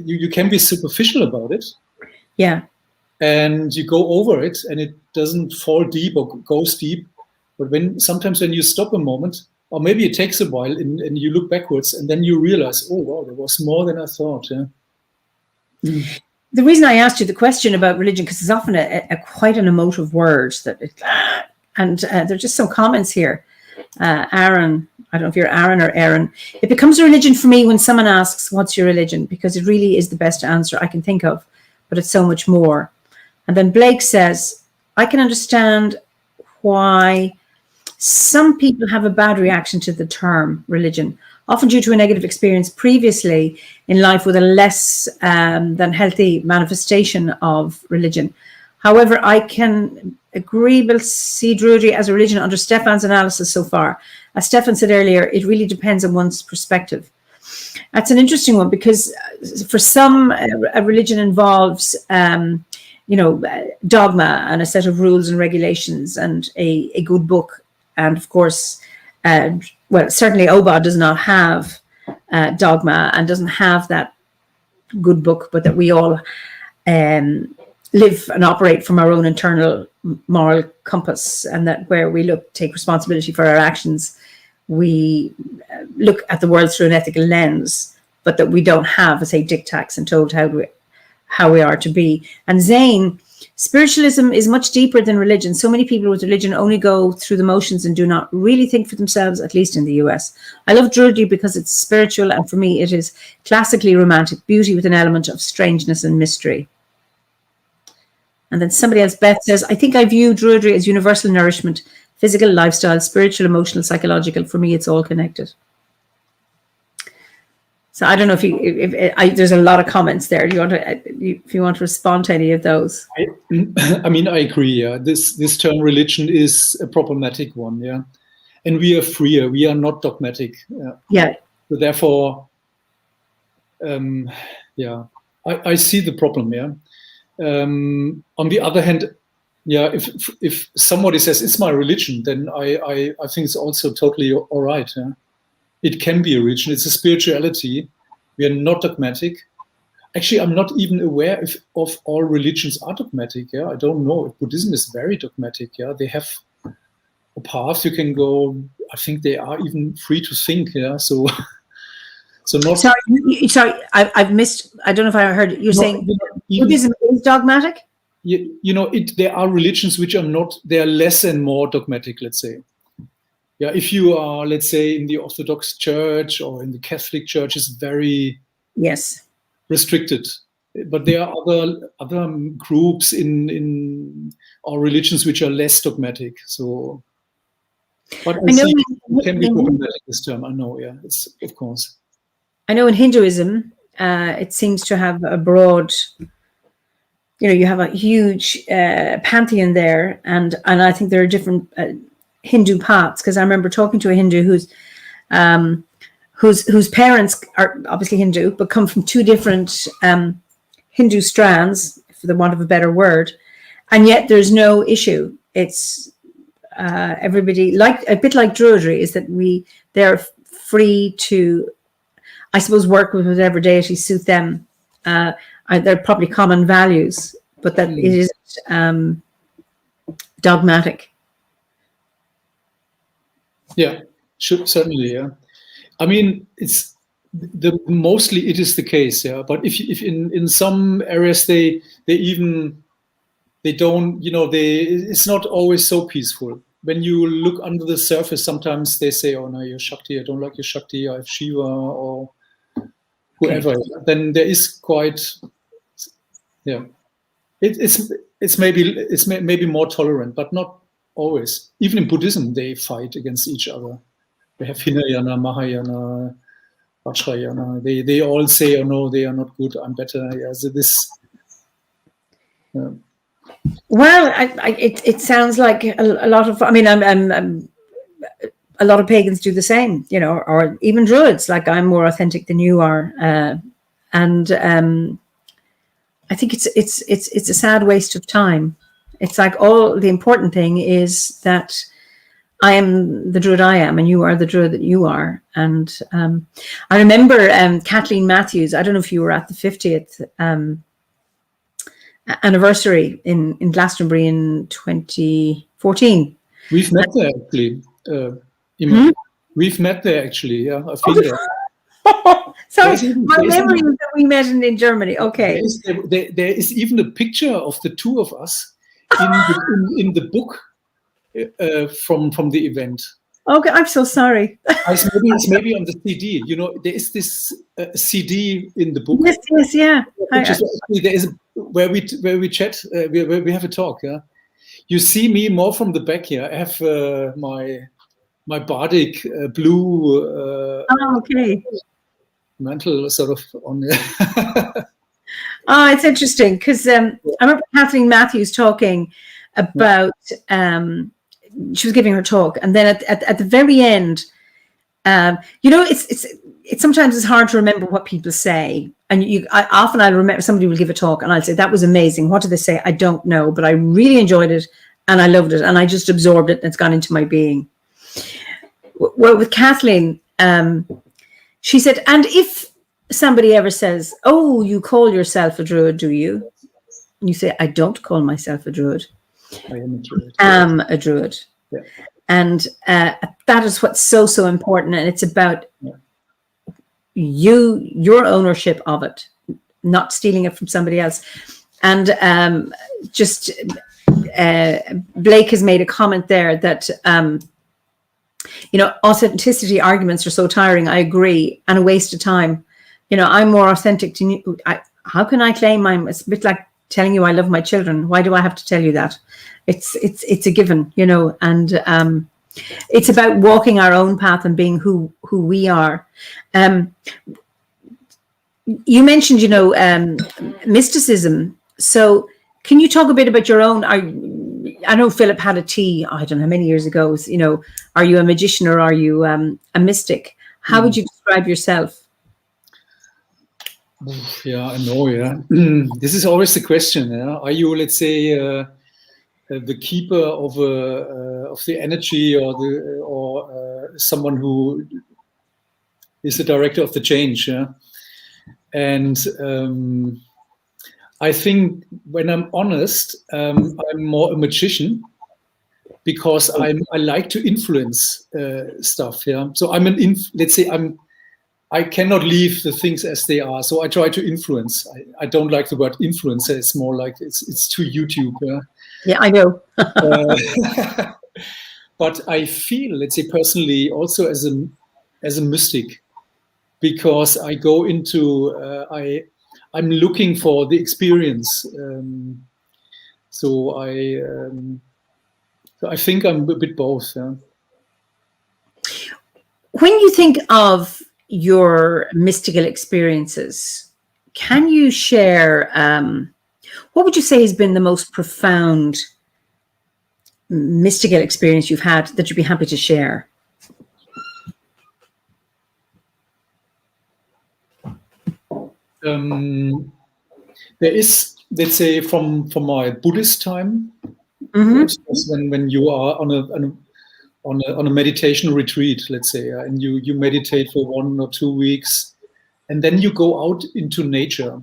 B: You can be superficial about it.
A: Yeah.
B: And you go over it, and it doesn't fall deep or goes deep. But sometimes when you stop a moment, or maybe it takes a while, and you look backwards, and then you realize, oh wow, there was more than I thought. Yeah.
A: The reason I asked you the question about religion, because it's often a quite an emotive word and there are just some comments here. Aaron, I don't know if you're Aaron or Aaron. It becomes a religion for me when someone asks, "What's your religion?" Because it really is the best answer I can think of, but it's so much more. And then Blake says, "I can understand why some people have a bad reaction to the term religion, often due to a negative experience previously in life with a less than healthy manifestation of religion. However, I can agreeably see druidry as a religion under Stefan's analysis so far. As Stefan said earlier, it really depends on one's perspective." That's an interesting one, because for some, a religion involves dogma and a set of rules and regulations and a good book. And of course, certainly OBOD does not have dogma and doesn't have that good book, but that we all live and operate from our own internal moral compass, and that where we take responsibility for our actions, we look at the world through an ethical lens, but that we don't have, say, dictats and told how we are to be. And Zane, spiritualism is much deeper than religion. So many people with religion only go through the motions and do not really think for themselves, at least in the US. I love druidry because it's spiritual, and for me it is classically romantic beauty with an element of strangeness and mystery. And then somebody else, Beth, says, "I think I view druidry as universal nourishment, physical, lifestyle, spiritual, emotional, psychological. For me, it's all connected." So I don't know if there's a lot of comments there. If you want to respond to any of those?
B: I mean, I agree. Yeah, this term religion is a problematic one. Yeah, and we are freer. We are not dogmatic.
A: Yeah.
B: So therefore, I see the problem. Yeah. On the other hand, yeah, if somebody says it's my religion, then I think it's also totally all right. Yeah? It can be a religion. It's a spirituality. We are not dogmatic. Actually, I'm not even aware if of all religions are dogmatic. Yeah, I don't know if Buddhism is very dogmatic. Yeah, they have a path you can go. I think they are even free to think. Yeah, so not.
A: Sorry, I've missed. I don't know if I heard it. You're saying Buddhism is dogmatic.
B: There are religions which are not. They are less and more dogmatic. Let's say. Yeah, if you are, let's say, in the Orthodox Church or in the Catholic Church, is very restricted. But there are other groups in our religions which are less dogmatic. So, but I see it can be problematic this term. I know, yeah, it's of course.
A: I know in Hinduism, it seems to have a broad. You have a huge pantheon there, and I think there are different Hindu paths, because I remember talking to a Hindu whose parents are obviously Hindu, but come from two different Hindu strands, for the want of a better word, and yet there's no issue. It's everybody, like a bit like druidry, is that they're free to, I suppose, work with whatever deity suit them. They're probably common values, but that it isn't dogmatic. Yeah,
B: certainly. Yeah, I mean, it's mostly it is the case. Yeah, but if in some areas they don't, it's not always so peaceful. When you look under the surface, sometimes they say, "Oh no, you're Shakti. I don't like your Shakti. I have Shiva or whoever." Okay. Then there is quite, yeah. It's maybe more tolerant, but not always. Even in Buddhism, they fight against each other. They have Hinayana, Mahayana, Vajrayana. They all say, "Oh no, they are not good. I'm better." Yeah, so this. Yeah.
A: Well, it sounds like a lot of. I mean, I'm a lot of pagans do the same, or even druids. Like, I'm more authentic than you are, and I think it's a sad waste of time. It's like all the important thing is that I am the druid I am, and you are the druid that you are. And I remember Kathleen Matthews. I don't know if you were at the 50th anniversary in Glastonbury in 2014.
B: We've met there actually. We've met there actually. Yeah, I've been there.
A: Sorry, my memory is that we met in Germany. Okay.
B: There is even a picture of the two of us in the book from the event.
A: Okay, I'm so sorry.
B: It's maybe on the CD. There is this CD in the book.
A: Yes, yeah.
B: There is where we chat, where we have a talk. Yeah, you see me more from the back here. I have my bardic blue.
A: Okay.
B: Mantle sort of on there.
A: Oh, it's interesting because I remember Kathleen Matthews talking about she was giving her talk, and then at the very end, it's sometimes it's hard to remember what people say, and I remember somebody will give a talk and I'll say that was amazing. What did they say? I don't know, but I really enjoyed it and I loved it and I just absorbed it and it's gone into my being. Well, with Kathleen, she said, and if somebody ever says, "Oh, you call yourself a druid, do you?" And you say, "I don't call myself a druid.
B: I am a druid."
A: I'm a druid.
B: Yeah.
A: And that is what's so important. And it's about your ownership of it, not stealing it from somebody else. And Blake has made a comment there that, authenticity arguments are so tiring. I agree, and a waste of time. I'm more authentic to you. How can I claim it's a bit like telling you I love my children. Why do I have to tell you that? It's a given, and it's about walking our own path and being who we are. You mentioned, mysticism. So can you talk a bit about your own? I know Philip had a tea, I don't know how many years ago, are you a magician or are you a mystic? How would you describe yourself?
B: Yeah, I know. Yeah, this is always the question. Yeah? Are you, let's say, the keeper of the energy, or someone who is the director of the change. Yeah? And I think, when I'm honest, I'm more a magician, because I like to influence stuff. Yeah. So let's say I cannot leave the things as they are. So I try to influence. I don't like the word influencer. It's more like it's too YouTube. Yeah.
A: Yeah, I know.
B: But I feel, let's say, personally, also as a mystic, because I go into I'm looking for the experience. So I think I'm a bit both. Yeah.
A: When you think of your mystical experiences, can you share, what would you say has been the most profound mystical experience you've had that you'd be happy to share?
B: There is, let's say, from my Buddhist time, when you are on a meditation retreat, let's say, and you meditate for 1 or 2 weeks, and then you go out into nature,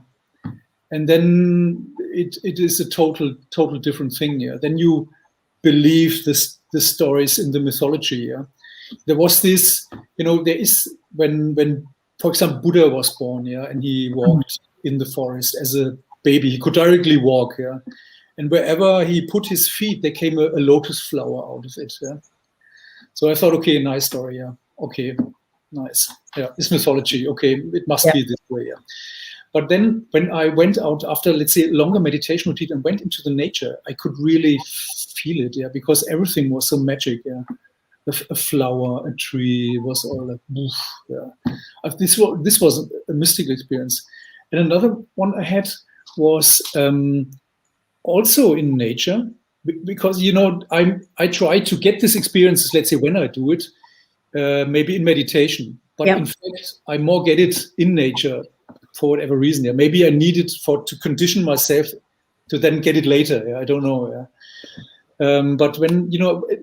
B: and then it is a total different thing. Yeah. Then you believe the stories in the mythology. Yeah. There was this, there is when for example Buddha was born, yeah, and he walked in the forest as a baby. He could directly walk, yeah, and wherever he put his feet, there came a lotus flower out of it. Yeah. So I thought, okay, nice story. Yeah. Okay, nice. Yeah, it's mythology. Okay, it must be this way. Yeah. But then when I went out after, let's say, a longer meditation routine and went into the nature, I could really feel it. Yeah, because everything was so magic. Yeah. A flower, a tree, was all like, oof, yeah. This was a mystical experience. And another one I had was also in nature, because I try to get these experiences, let's say, when I do it, maybe in meditation, but in fact I more get it in nature for whatever reason. Yeah. Maybe I need it to condition myself to then get it later. Yeah. I don't know. Yeah. But when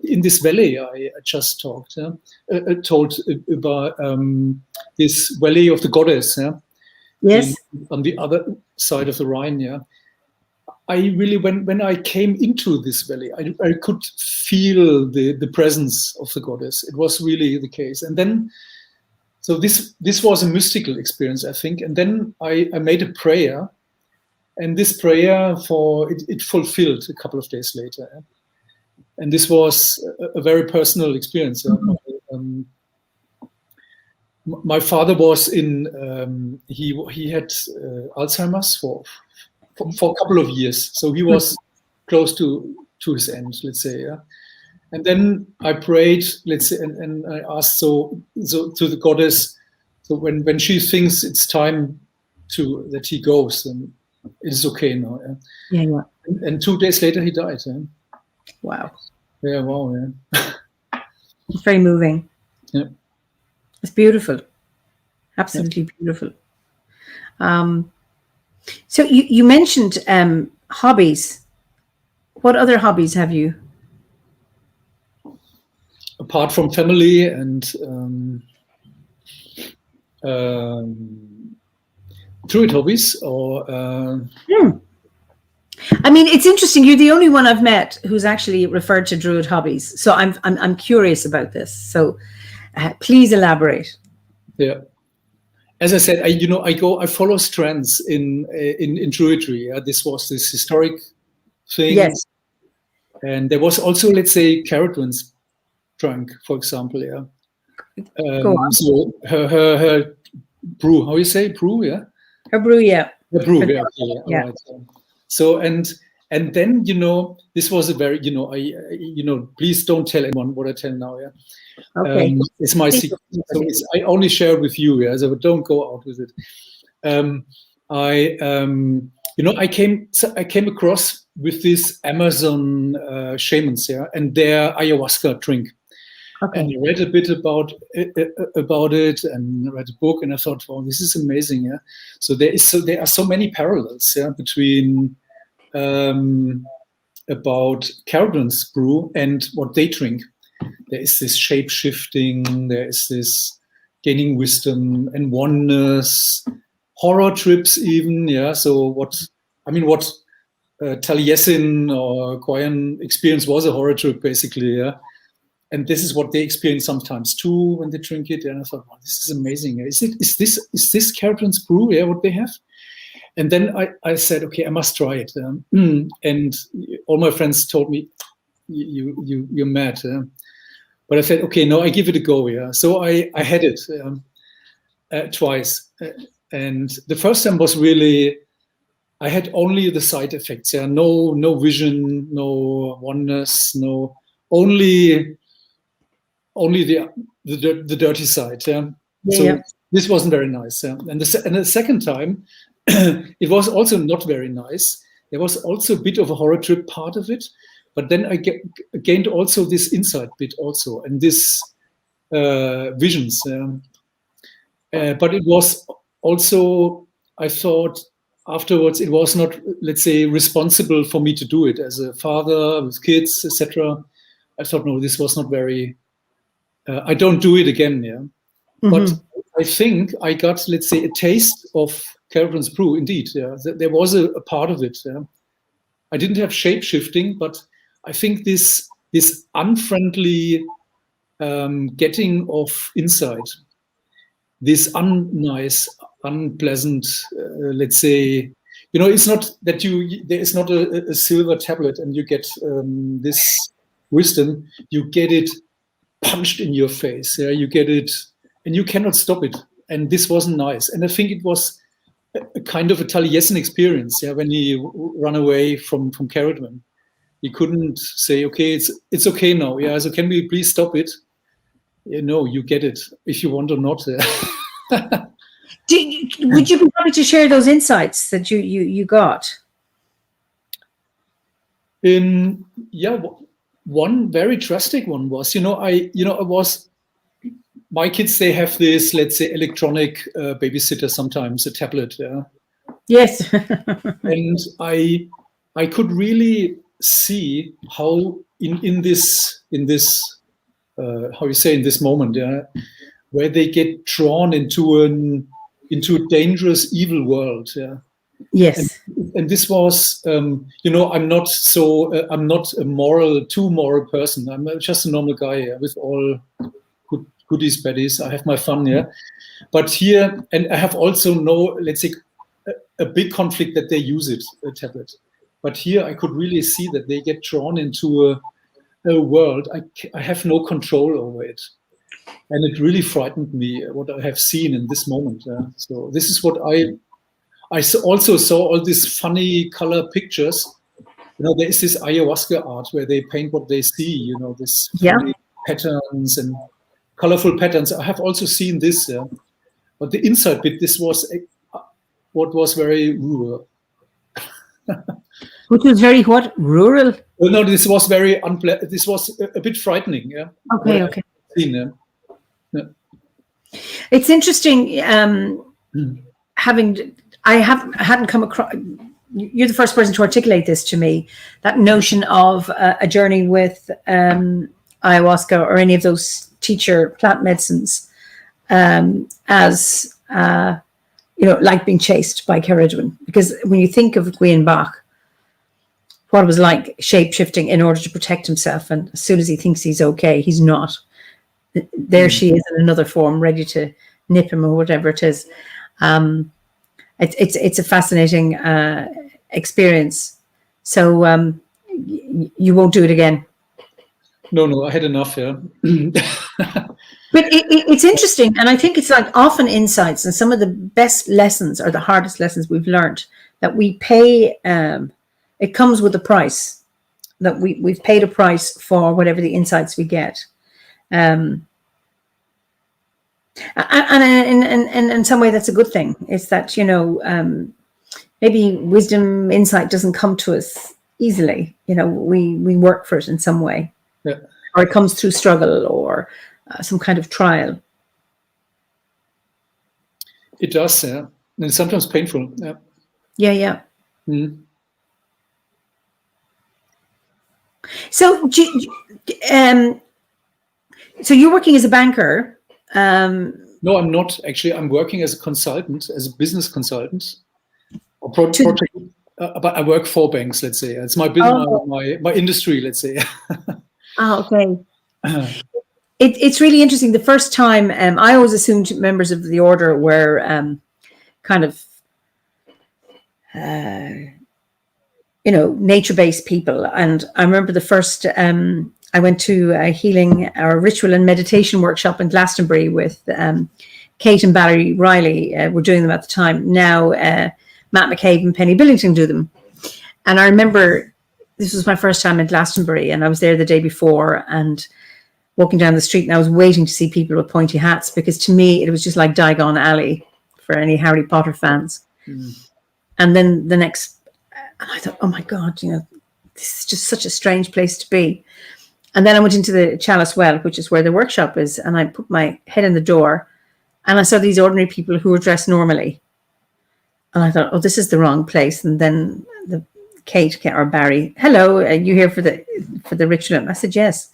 B: in this valley I just told about this valley of the goddess. Yeah.
A: Yes.
B: On the other side of the Rhine. Yeah. I really, when I came into this valley, I could feel the presence of the goddess. It was really the case. And then, so this was a mystical experience, I think. And then I made a prayer, and this prayer it fulfilled a couple of days later. Yeah. And this was a very personal experience. My father was he had Alzheimer's for a couple of years, so he was close to his end, let's say. Yeah. And then I prayed, let's say, and I asked so to the goddess, so when she thinks it's time that he goes, then it is okay now. Yeah.
A: Yeah.
B: And 2 days later he died. Yeah.
A: Wow.
B: Yeah. Wow. Yeah.
A: It's very moving.
B: Yeah.
A: It's beautiful. Absolutely beautiful. So you mentioned hobbies. What other hobbies have you?
B: Apart from family and druid hobbies, or
A: I mean, it's interesting. You're the only one I've met who's actually referred to druid hobbies. So I'm curious about this. So please elaborate.
B: Yeah. As I said, I follow strands in druidry. Yeah? This was this historic thing.
A: Yes.
B: And there was also, let's say, Caradwin's trunk, for example. Yeah.
A: Go on.
B: So her brew, how you say brew? Yeah.
A: Her brew, yeah.
B: The brew, yeah. Okay,
A: yeah.
B: Right. So and then this was a very please don't tell anyone what I tell now. Yeah.
A: Okay.
B: It's my secret. So I only share it with you. Yeah. So don't go out with it. I came across with this Amazon shamans, yeah, and their ayahuasca drink.
A: Okay.
B: And I read a bit about it and read a book, and I thought, wow, this is amazing, yeah. So there are so many parallels, yeah, between about Caribbean's brew and what they drink. There is this shape shifting, there is this gaining wisdom and oneness, horror trips even, yeah. So what Taliesin or Koyan experience was a horror trip basically, yeah. And this is what they experience sometimes too when they drink it. And I thought, wow, this is amazing. Is this Caribbean's brew? Yeah, what they have? And then I said, okay, I must try it. And all my friends told me, you're mad. But I said, okay, no, I give it a go. Yeah. So I had it twice. And the first time was really, I had only the side effects. Yeah. No vision, no oneness, only the dirty side. Yeah. So this wasn't very nice. Yeah. And the second time, it was also not very nice. There was also a bit of a horror trip part of it, but then I gained also this insight bit also, and this visions. But it was also, I thought afterwards, it was not, let's say, responsible for me to do it as a father with kids, etc. I thought, no, this was not very. I don't do it again. Yeah, but I think I got, let's say, a taste of Caribbean's brew, indeed. Yeah. There was a part of it. Yeah. I didn't have shape shifting, but I think this unfriendly getting of insight, this unnice, unpleasant, let's say, it's not that there is not a silver tablet and you get this wisdom. You get it punched in your face. Yeah, you get it, and you cannot stop it. And this wasn't nice. And I think it was a kind of a Taliesin experience, yeah, when he ran away from Carrickman. He couldn't say, okay, it's okay now, yeah, so can we please stop it? Yeah, no, you get it, if you want or not.
A: Would you be happy to share those insights that you got?
B: Yeah, one very drastic one was, my kids, they have this, let's say, electronic babysitter sometimes, a tablet. Yeah.
A: Yes.
B: And I could really see how in this how you say, in this moment, yeah, where they get drawn into a dangerous, evil world. Yeah.
A: Yes.
B: And this was, I'm not too moral person. I'm just a normal guy, yeah, with all goodies, baddies. I have my fun, yeah. But here, and I have also let's say, a big conflict that they use it, a tablet. But here I could really see that they get drawn into a world. I have no control over it. And it really frightened me, what I have seen in this moment. So this is what I also saw, all these funny color pictures. There is this ayahuasca art where they paint what they see, this funny patterns and colorful patterns. I have also seen this, but the inside bit, this was what was very rural.
A: Which was very what? Rural?
B: Well, no, this was very this was a bit frightening. Yeah.
A: Okay.
B: Seen, yeah.
A: It's interesting. I hadn't come across. You're the first person to articulate this to me. That notion of a journey with ayahuasca or any of those teacher plant medicines, as like being chased by Ceridwen. Because when you think of Gwion Bach, what it was like shape shifting in order to protect himself, and as soon as he thinks he's okay, he's not. There she is in another form, ready to nip him or whatever it is. It's a fascinating experience. So you won't do it again.
B: No, I had enough. Yeah.
A: But it's interesting, and I think it's like often insights, and some of the best lessons are the hardest lessons we've learned, that we pay. It comes with a price, that we've paid a price for whatever the insights we get. And in some way, that's a good thing. It's that, maybe wisdom, insight doesn't come to us easily. We work for it in some way, or it comes through struggle or some kind of trial.
B: It does, yeah. And it's sometimes painful. Yeah.
A: Yeah.
B: Mm.
A: So, so you're working as a banker.
B: No, I'm not. Actually, I'm working as a consultant, as a business consultant. But I work for banks, let's say. It's my business, my industry, let's say.
A: Okay. It's really interesting. The first time, I always assumed members of the order were kind of, nature-based people. And I remember the first, I went to a healing or ritual and meditation workshop in Glastonbury with Kate and Barry Riley. Were doing them at the time. Now Matt McCabe and Penny Billington do them. And I remember this was my first time in Glastonbury, and I was there the day before and walking down the street, and I was waiting to see people with pointy hats, because to me it was just like Diagon Alley for any Harry Potter fans. And then the next, and I thought, oh my God, this is just such a strange place to be. And then I went into the Chalice Well, which is where the workshop is, and I put my head in the door, and I saw these ordinary people who were dressed normally. And I thought, oh, this is the wrong place. And then Kate or Barry, hello, are you here for the ritual? And I said, yes.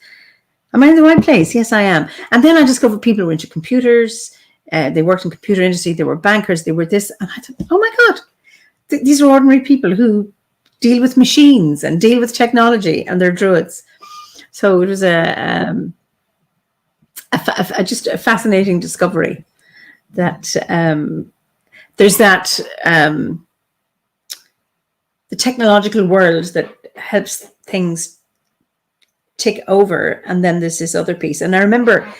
A: Am I in the right place? Yes, I am. And then I discovered people who were into computers. They worked in computer industry. They were bankers. They were this. And I thought, oh my God, these are ordinary people who deal with machines and deal with technology, and they're druids. So it was just a fascinating discovery that there's that the technological world that helps things tick over, and then there's this other piece. And I remember,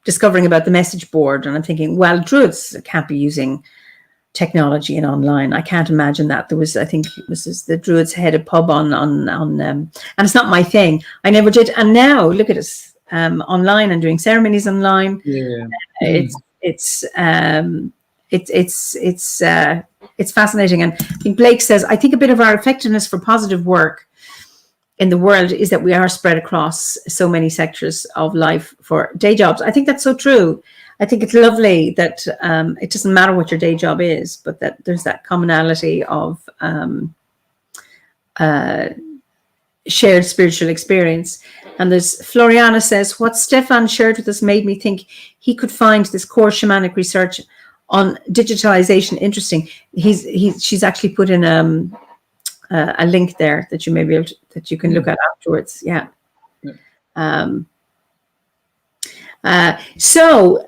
A: discovering about the message board, and I'm thinking, well, druids can't be using technology and online. I can't imagine that. There was, I think it was the Druids had a pub on and it's not my thing. I never did. And now look at us online and doing ceremonies online.
B: Yeah.
A: It's fascinating. And I think Blake says, I think a bit of our effectiveness for positive work in the world is that we are spread across so many sectors of life for day jobs. I think that's so true. I think it's lovely that it doesn't matter what your day job is, but that there's that commonality of shared spiritual experience. And there's Floriana says, what Stefan shared with us made me think he could find this core shamanic research on digitalization interesting. She's actually put in a link there that you may be able to, that you can look at afterwards. Yeah. So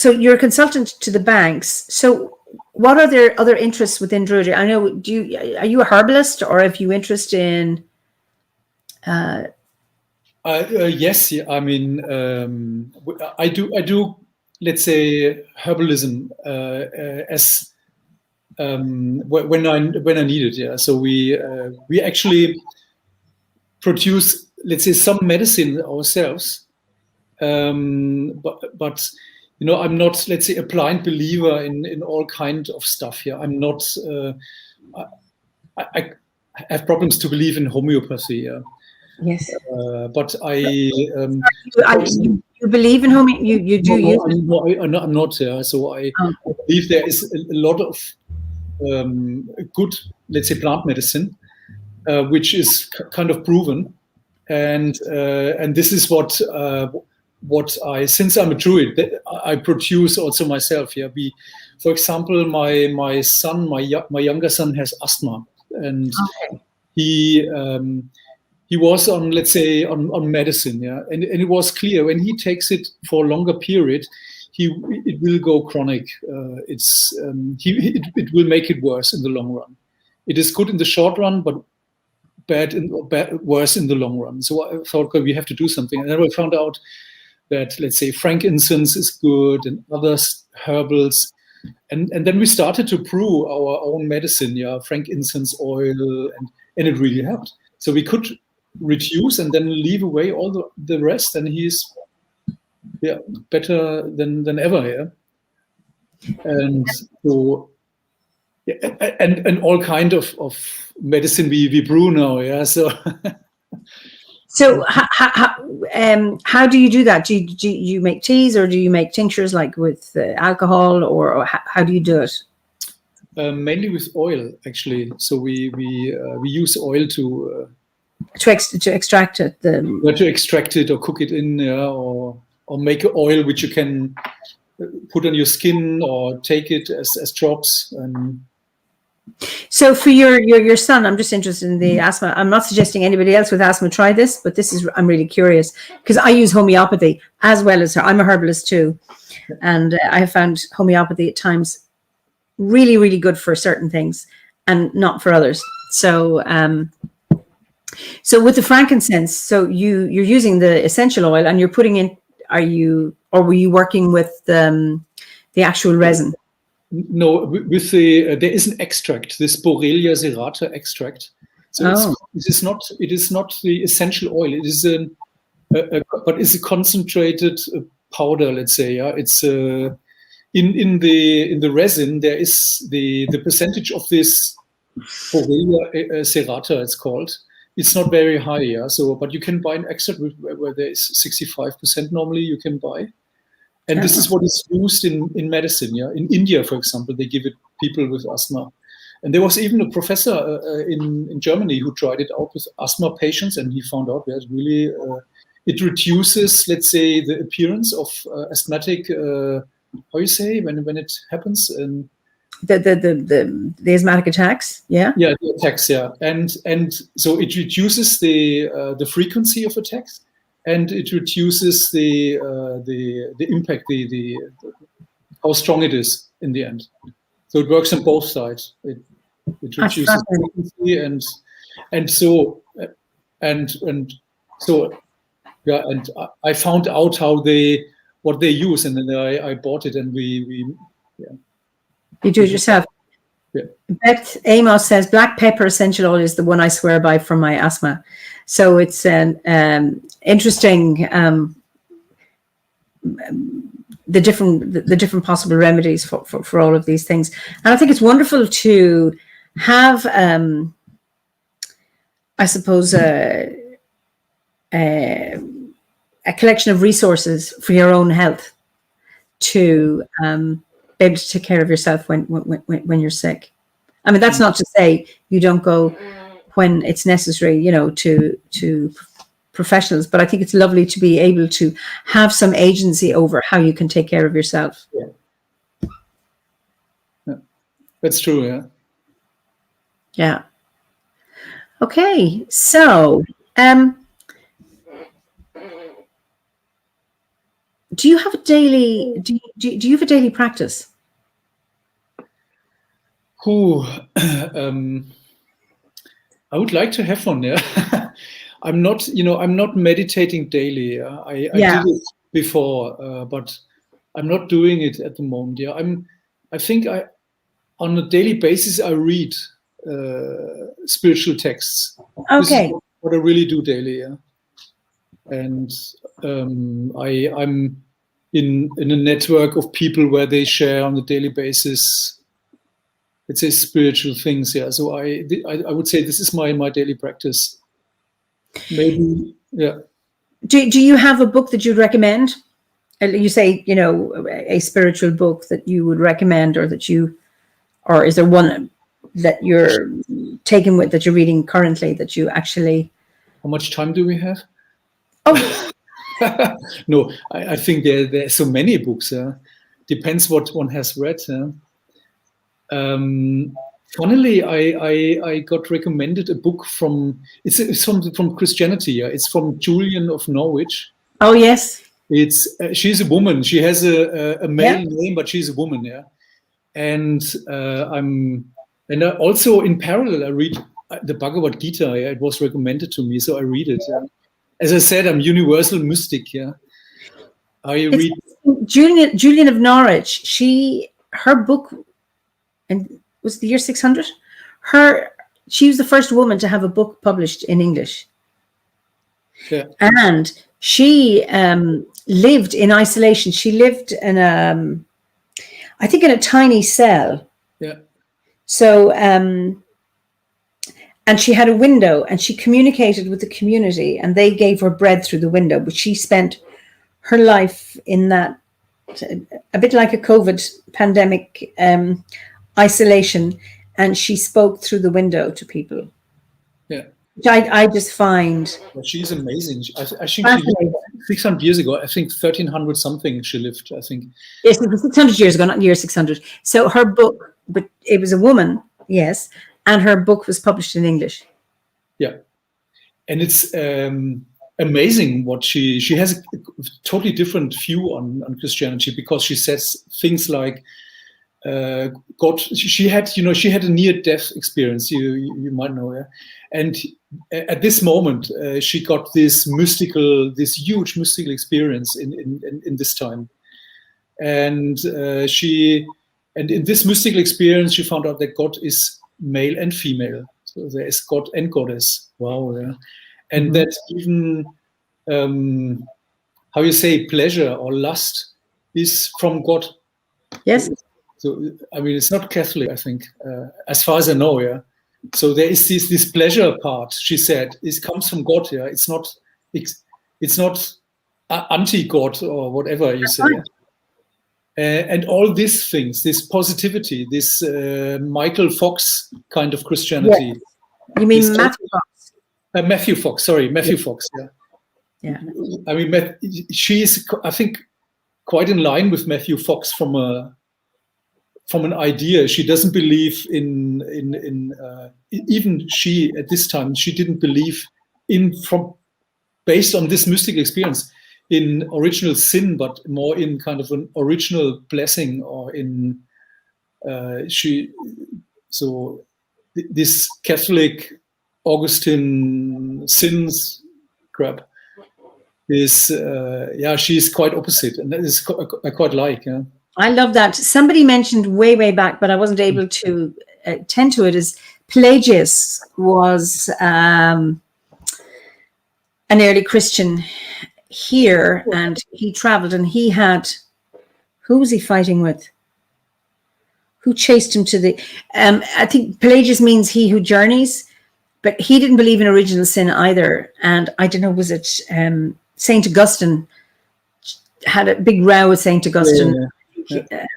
A: you're a consultant to the banks. So what are their other interests within druidry? I know, are you a herbalist, or have you interest in?
B: Yes, I mean, I do. Let's say herbalism as when I need it. Yeah. So we actually produce, let's say, some medicine ourselves, but I'm not, let's say, a blind believer in all kind of stuff here. I'm not. I have problems to believe in homeopathy. Yeah.
A: Yes.
B: But
A: you believe in homeopathy? You do use it?
B: No, I'm not. Yeah. So I believe there is a lot of good, let's say, plant medicine, which is kind of proven. And this is what I, since I'm a druid, I produce also myself. Yeah, for example, my son, my younger son has asthma, and he was on, let's say, on medicine. Yeah, and it was clear when he takes it for a longer period, it will go chronic. It will make it worse in the long run. It is good in the short run, but worse in the long run. So I thought, okay, we have to do something. And then we found out that, let's say, frankincense is good and other herbals. And then we started to brew our own medicine, frankincense oil, and it really helped. So we could reduce and then leave away all the rest, and he's better than ever. Yeah. And so and all kind of medicine we brew now. Yeah.
A: So how do you do that? Do you make teas, or do you make tinctures like with alcohol, or how do you do it?
B: Mainly with oil, actually. So we use oil to
A: extract it.
B: To extract it or cook it in, or make oil which you can put on your skin or take it as drops.
A: So for your son, I'm just interested in the asthma. I'm not suggesting anybody else with asthma try this, but I'm really curious because I use homeopathy as well as I'm a herbalist too, and I have found homeopathy at times really, really good for certain things and not for others. So so with the frankincense, so you're using the essential oil and you're putting in. Were you working with the actual resin?
B: No, with there is an extract, this Borrelia serrata extract. So it is not the essential oil. It is but it's a concentrated powder. Let's say, it's in the resin. There is the percentage of this Borrelia serrata. It's called. It's not very high, So, but you can buy an extract where there is 65% normally. You can buy. And this is what is used in medicine, In India, for example, they give it people with asthma. And there was even a professor in Germany who tried it out with asthma patients, and he found out that really it reduces, let's say, the appearance of asthmatic. How you say when it happens?
A: The asthmatic attacks, yeah.
B: Yeah, the attacks, and so it reduces the frequency of attacks. And it reduces the impact, the how strong it is in the end. So it works on both sides. It reduces frequency and so I found out what they use, and then I bought it, and we
A: You do it yourself.
B: Yeah.
A: Beth Amos says black pepper essential oil is the one I swear by for my asthma. So it's an interesting the different possible remedies for all of these things. And I think it's wonderful to have I suppose a collection of resources for your own health to be able to take care of yourself when you're sick. I mean, that's not to say you don't go when it's necessary, to professionals, but I think it's lovely to be able to have some agency over how you can take care of yourself.
B: Yeah. That's true,
A: Yeah. Okay, so do you have a daily practice?
B: I would like to have one. I'm not meditating daily. I did it before, but I'm not doing it at the moment. I think on a daily basis I read spiritual texts.
A: Okay.
B: This is what I really do daily. And I'm in a network of people where they share on a daily basis, let's say, spiritual things. So I would say this is my daily practice. Maybe,
A: Do you have a book that you'd recommend? You say, a spiritual book that you would recommend, or is there one that you're taking with, that you're reading currently, that you actually?
B: How much time do we have?
A: Oh.
B: No, I think there are so many books. Depends what one has read. Funnily, I got recommended a book from Christianity. It's from Julian of Norwich.
A: Oh yes.
B: She's a woman. She has a male name, but she's a woman. And I also in parallel I read the Bhagavad Gita. It was recommended to me, so I read it. As I said, I'm universal mystic. I read
A: Julian of Norwich. Her book, and was the year 600. She was the first woman to have a book published in English.
B: Yeah.
A: And she lived in isolation. She lived in I think in a tiny cell.
B: Yeah.
A: So and she had a window, and she communicated with the community, and they gave her bread through the window. But she spent her life in that, a bit like a COVID pandemic, isolation, and she spoke through the window to people.
B: Yeah.
A: Which I just find.
B: Well, she's amazing. I think she
A: Fascinating.
B: lived 600 years ago. I think 1300 something she lived, I think.
A: Yes, it was 600 years ago, not year 600. So her book, but it was a woman, yes, and her book was published in English.
B: Yeah. And it's amazing what she has a totally different view on Christianity, because she says things like, God, she had a near-death experience, you might know, yeah? And at this moment, she got this huge mystical experience in this time. And in this mystical experience, she found out that God is male and female. So there is God and Goddess. Wow, yeah. And that even, how you say, pleasure or lust is from God.
A: Yes.
B: So, I mean, it's not Catholic, I think, as far as I know, yeah. So there is this pleasure part, she said, it comes from God, yeah. It's not anti-God or whatever you say. And all these things, this positivity, this Michael Fox kind of Christianity.
A: Yes. You mean Matthew Fox?
B: Matthew Fox, sorry, Matthew Fox, yeah.
A: Yeah.
B: I mean, she is, I think, quite in line with Matthew Fox from an idea. She doesn't believe in even she at this time, she didn't believe based on this mystical experience, in original sin, but more in kind of an original blessing, or in this Catholic Augustine sins crap is she's quite opposite, and that is I quite like. Yeah.
A: I love that. Somebody mentioned way back, but I wasn't able to attend to it, is Pelagius was an early Christian here, and he traveled, and he had, who was he fighting with? Who chased him to the, I think Pelagius means he who journeys, but he didn't believe in original sin either. And I don't know, was it St. Augustine had a big row with St. Augustine. Yeah.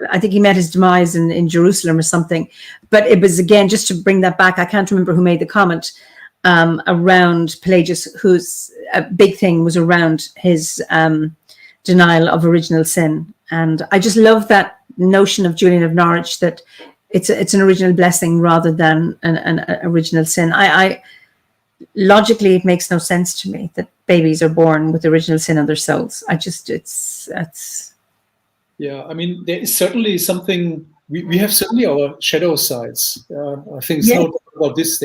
A: I think he met his demise in Jerusalem or something. But it was, again, just to bring that back, I can't remember who made the comment around Pelagius, whose a big thing was around his denial of original sin. And I just love that notion of Julian of Norwich, that it's an original blessing rather than an original sin. I logically, it makes no sense to me that babies are born with original sin on their souls. That's.
B: Yeah, I mean, there is certainly something, we have certainly our shadow sides. I think it's not about this.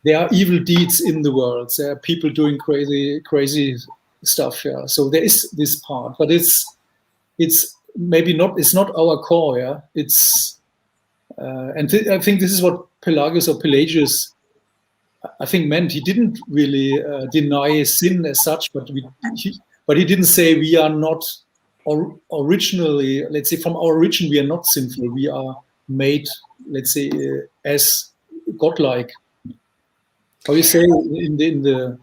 B: There are evil deeds in the world. There are people doing crazy stuff. Yeah. So there is this part, but it's maybe not. It's not our core. Yeah. It's I think this is what Pelagius, I think, meant. He didn't really deny sin as such, but he didn't say we are not originally. Let's say from our origin we are not sinful. We are made, let's say, as godlike. How you say in the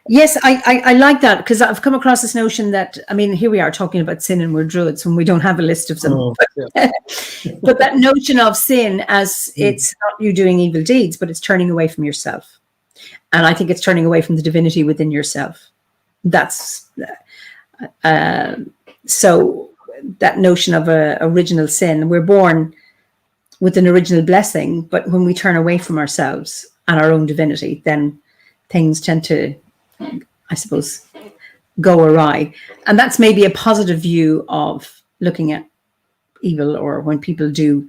A: Yes, I like that, because I've come across this notion that, I mean, here we are talking about sin and we're druids when we don't have a list of them. But that notion of sin as it's not you doing evil deeds, but it's turning away from yourself. And I think it's turning away from the divinity within yourself. That's so that notion of a original sin, we're born with an original blessing, but when we turn away from ourselves and our own divinity, then things tend to, I suppose, go awry. And that's maybe a positive view of looking at evil, or when people do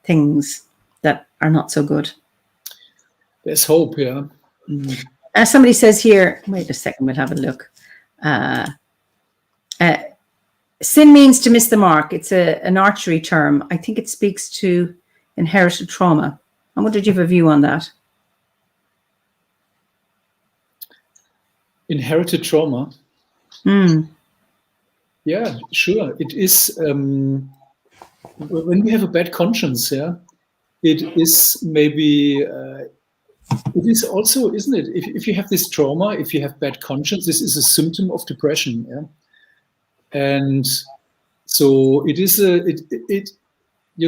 A: things that are not so good.
B: There's hope, yeah.
A: As somebody says here, wait a second, we'll have a look. Sin means to miss the mark. It's an archery term. I think it speaks to inherited trauma. I wonder, do you have a view on that?
B: Inherited trauma? Yeah, sure. It is, when we have a bad conscience, yeah, it is maybe, it is also, isn't it? If you have this trauma, if you have bad conscience, this is a symptom of depression, yeah. And so it is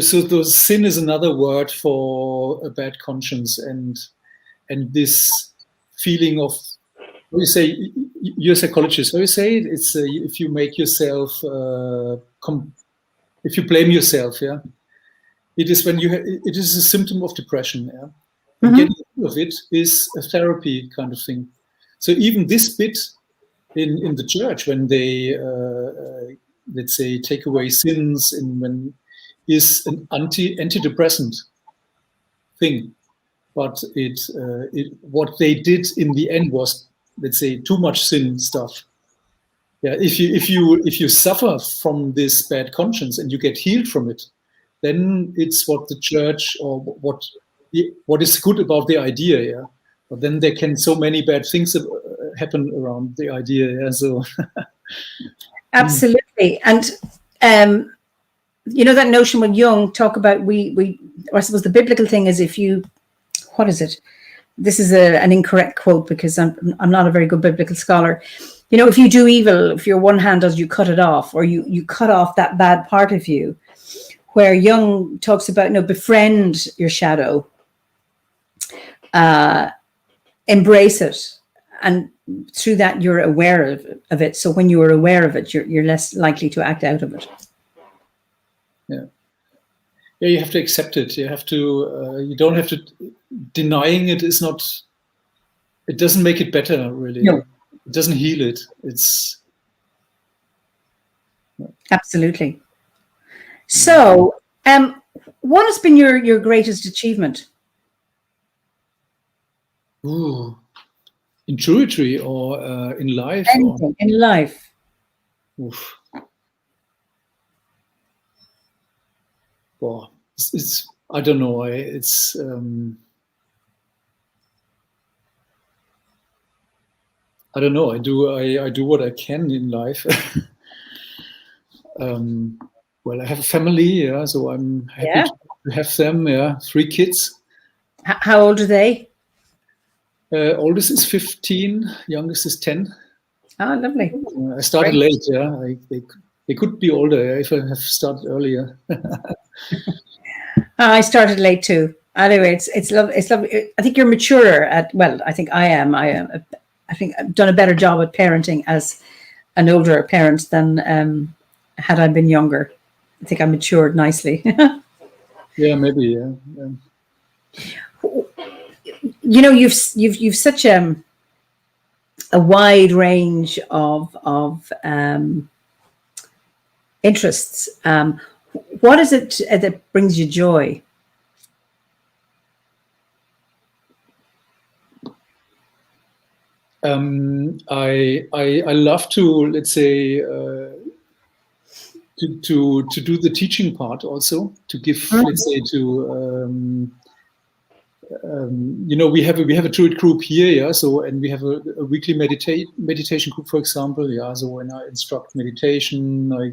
B: so sin is another word for a bad conscience, and this feeling of, what you say, you're a psychologist, how you say it? It's if you make yourself, if you blame yourself, yeah. It is when it is a symptom of depression, yeah. And getting rid of it is a therapy kind of thing. So even this bit in the church, when they let's say take away sins, is an antidepressant thing. But what they did in the end was, let's say, too much sin stuff. Yeah, if you suffer from this bad conscience and you get healed from it, then it's what the church, or what is good about the idea. Yeah, but then there can so many bad things happen around the idea. Yeah, so
A: absolutely. And you know, that notion when Jung talk about I suppose the biblical thing is, if you, what is it? This is an incorrect quote because I'm not a very good biblical scholar. You know, if you do evil, if your one hand does, you cut it off, or you cut off that bad part of you. Where Jung talks about, befriend your shadow, embrace it, and through that you're aware of it. So when you are aware of it, you're less likely to act out of it.
B: Yeah, you have to accept it. You have to. You don't have to. Denying it is not. It doesn't make it better, really.
A: No.
B: It doesn't heal it. It's
A: absolutely. So, what has been your greatest achievement?
B: Ooh, in druidry or in life?
A: Anything in life.
B: Oof. Well, it's I don't know. It's I don't know. I do what I can in life. Well, I have a family, yeah, so I'm happy to have them. Yeah, 3 kids.
A: How old are they?
B: Oldest is 15, youngest is 10.
A: Oh, lovely.
B: I started late. Yeah, they could be older if I have started earlier.
A: I started late too. Anyway, it's lovely. It's lovely. I think you're maturer I think I am. I think I've done a better job at parenting as an older parent than had I been younger. I think I matured nicely.
B: Yeah, maybe. Yeah.
A: You know, you've such a wide range of interests. What is it that brings you joy?
B: I love to, let's say, to do the teaching part also, to give, let's say, to you know, we have a druid group here, yeah. So, and we have a weekly meditation group, for example, yeah. So when I instruct meditation, I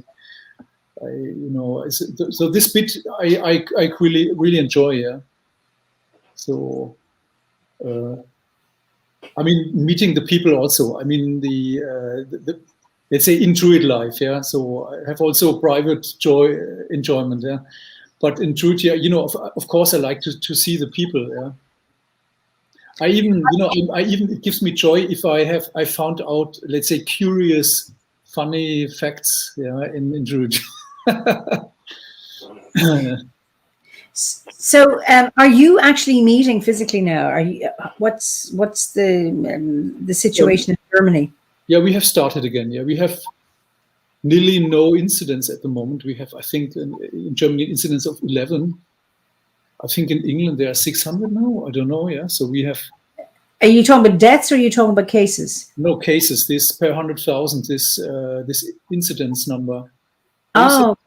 B: you know, so this bit I really enjoy, yeah. So, I mean, meeting the people also. I mean, the let's say in druid life, yeah. So I have also private enjoyment, yeah. But in druid, yeah, you know, of course, I like to see the people, yeah. I even it gives me joy if I found out, let's say, curious, funny facts, yeah, in druid.
A: So, are you actually meeting physically now? Are you? What's the situation in Germany?
B: Yeah, we have started again. Yeah, we have nearly no incidents at the moment. We have, I think, in Germany, incidents of 11. I think in England there are 600 now. I don't know. Yeah, so we have.
A: Are you talking about deaths, or are you talking about cases?
B: No cases. This per 100,000. This incidence number.
A: Oh.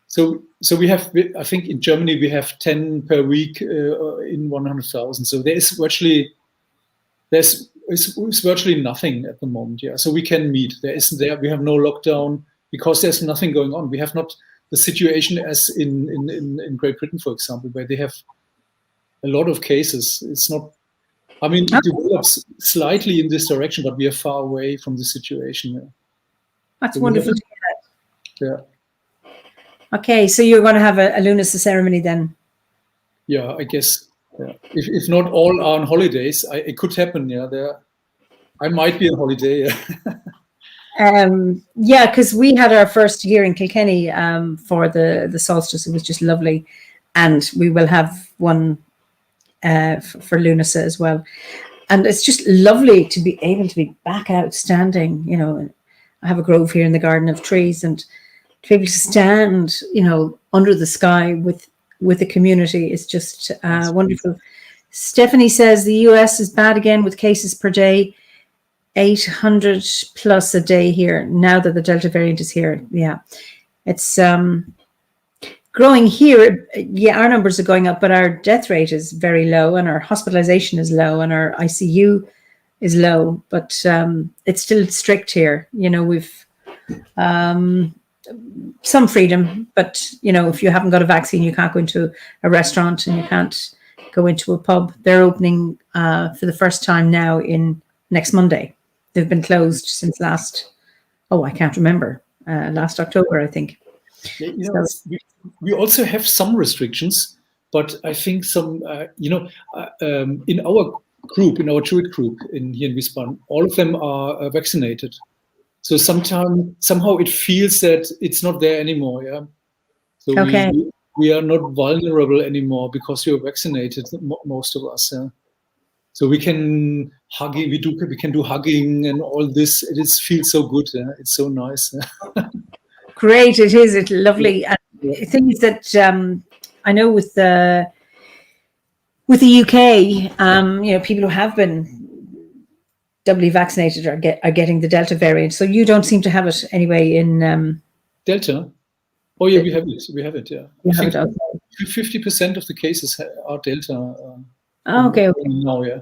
B: So we have. I think in Germany we have 10 per week in 100,000. So there's virtually nothing at the moment. Yeah. So we can meet. We have no lockdown because there's nothing going on. We have not the situation as in Great Britain, for example, where they have a lot of cases. It's not. I mean, it develops slightly in this direction, but we are far away from the situation. Yeah.
A: That's wonderful to hear that.
B: Yeah.
A: Okay, so you're going to have a lunacy ceremony then?
B: Yeah, I guess. Yeah. If not all are on holidays, it could happen. Yeah, I might be on holiday.
A: Yeah, because we had our first year in Kilkenny for the solstice. It was just lovely, and we will have one for Lunasa as well. And it's just lovely to be able to be back out standing. You know, I have a grove here in the garden of trees, and to be able to stand, you know, under the sky with the community is just wonderful. Stephanie says the US is bad again with cases per day. 800 plus a day here now that the Delta variant is here. Yeah, it's growing here. Yeah, our numbers are going up, but our death rate is very low, and our hospitalization is low, and our ICU is low. But it's still strict here. You know, we've some freedom, but you know, if you haven't got a vaccine, you can't go into a restaurant and you can't go into a pub. They're opening for the first time now in next Monday. They've been closed since last October, I think.
B: Yeah, you know, we also have some restrictions, but I think some, in our group, in our druid group here in Wiesbaden, all of them are vaccinated. So somehow it feels that it's not there anymore. Yeah. So
A: okay.
B: we are not vulnerable anymore because we are vaccinated, most of us. Yeah. So we can hugging, we can do hugging and all this. It feels so good. Yeah? It's so nice.
A: Great, it is. It's lovely. And the thing is that I know with the UK, you know, people who have been doubly vaccinated are getting the Delta variant. So you don't seem to have it anyway in
B: Delta. Oh yeah, we have it. We have it. Yeah,
A: I think
B: 50% of the cases are Delta.
A: Okay.
B: Now, yeah.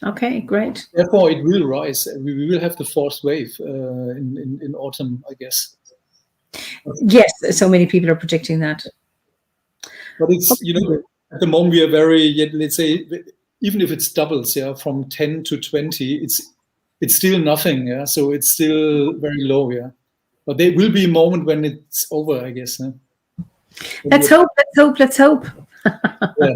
A: Okay, great.
B: Therefore, it will rise. We will have the fourth wave in autumn, I guess.
A: Yes, so many people are predicting that.
B: But it's, you know, at the moment we are very, let's say, even if it's doubles, yeah, from 10 to 20, it's still nothing, yeah. So it's still very low, yeah. But there will be a moment when it's over, I guess. Yeah?
A: Let's hope.
B: Yeah.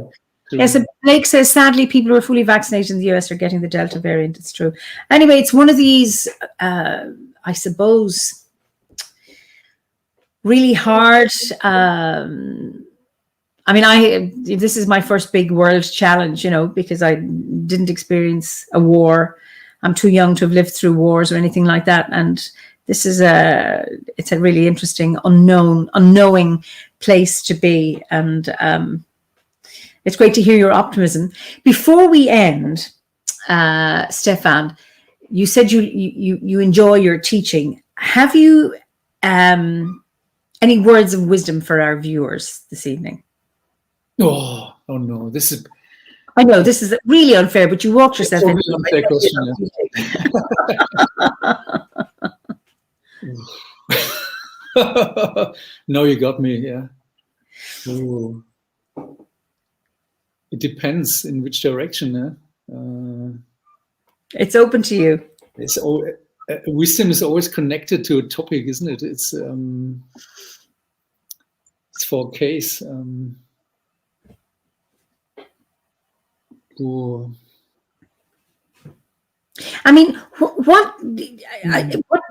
A: Yes, Blake says, sadly, people who are fully vaccinated in the US are getting the Delta variant. It's true. Anyway, it's one of these, I suppose, really hard. I mean, this is my first big world challenge, you know, because I didn't experience a war. I'm too young to have lived through wars or anything like that. And this is it's a really interesting, unknowing place to be. And it's great to hear your optimism. Before we end, Stefan, you said you enjoy your teaching. Have you any words of wisdom for our viewers this evening?
B: Oh no!
A: I know this is really unfair, but you walked yourself into
B: an unfair question. No, you got me. Yeah. Ooh. It depends in which direction.
A: It's open to you.
B: Wisdom is always connected to a topic, isn't it? It's for a case.
A: I mean, what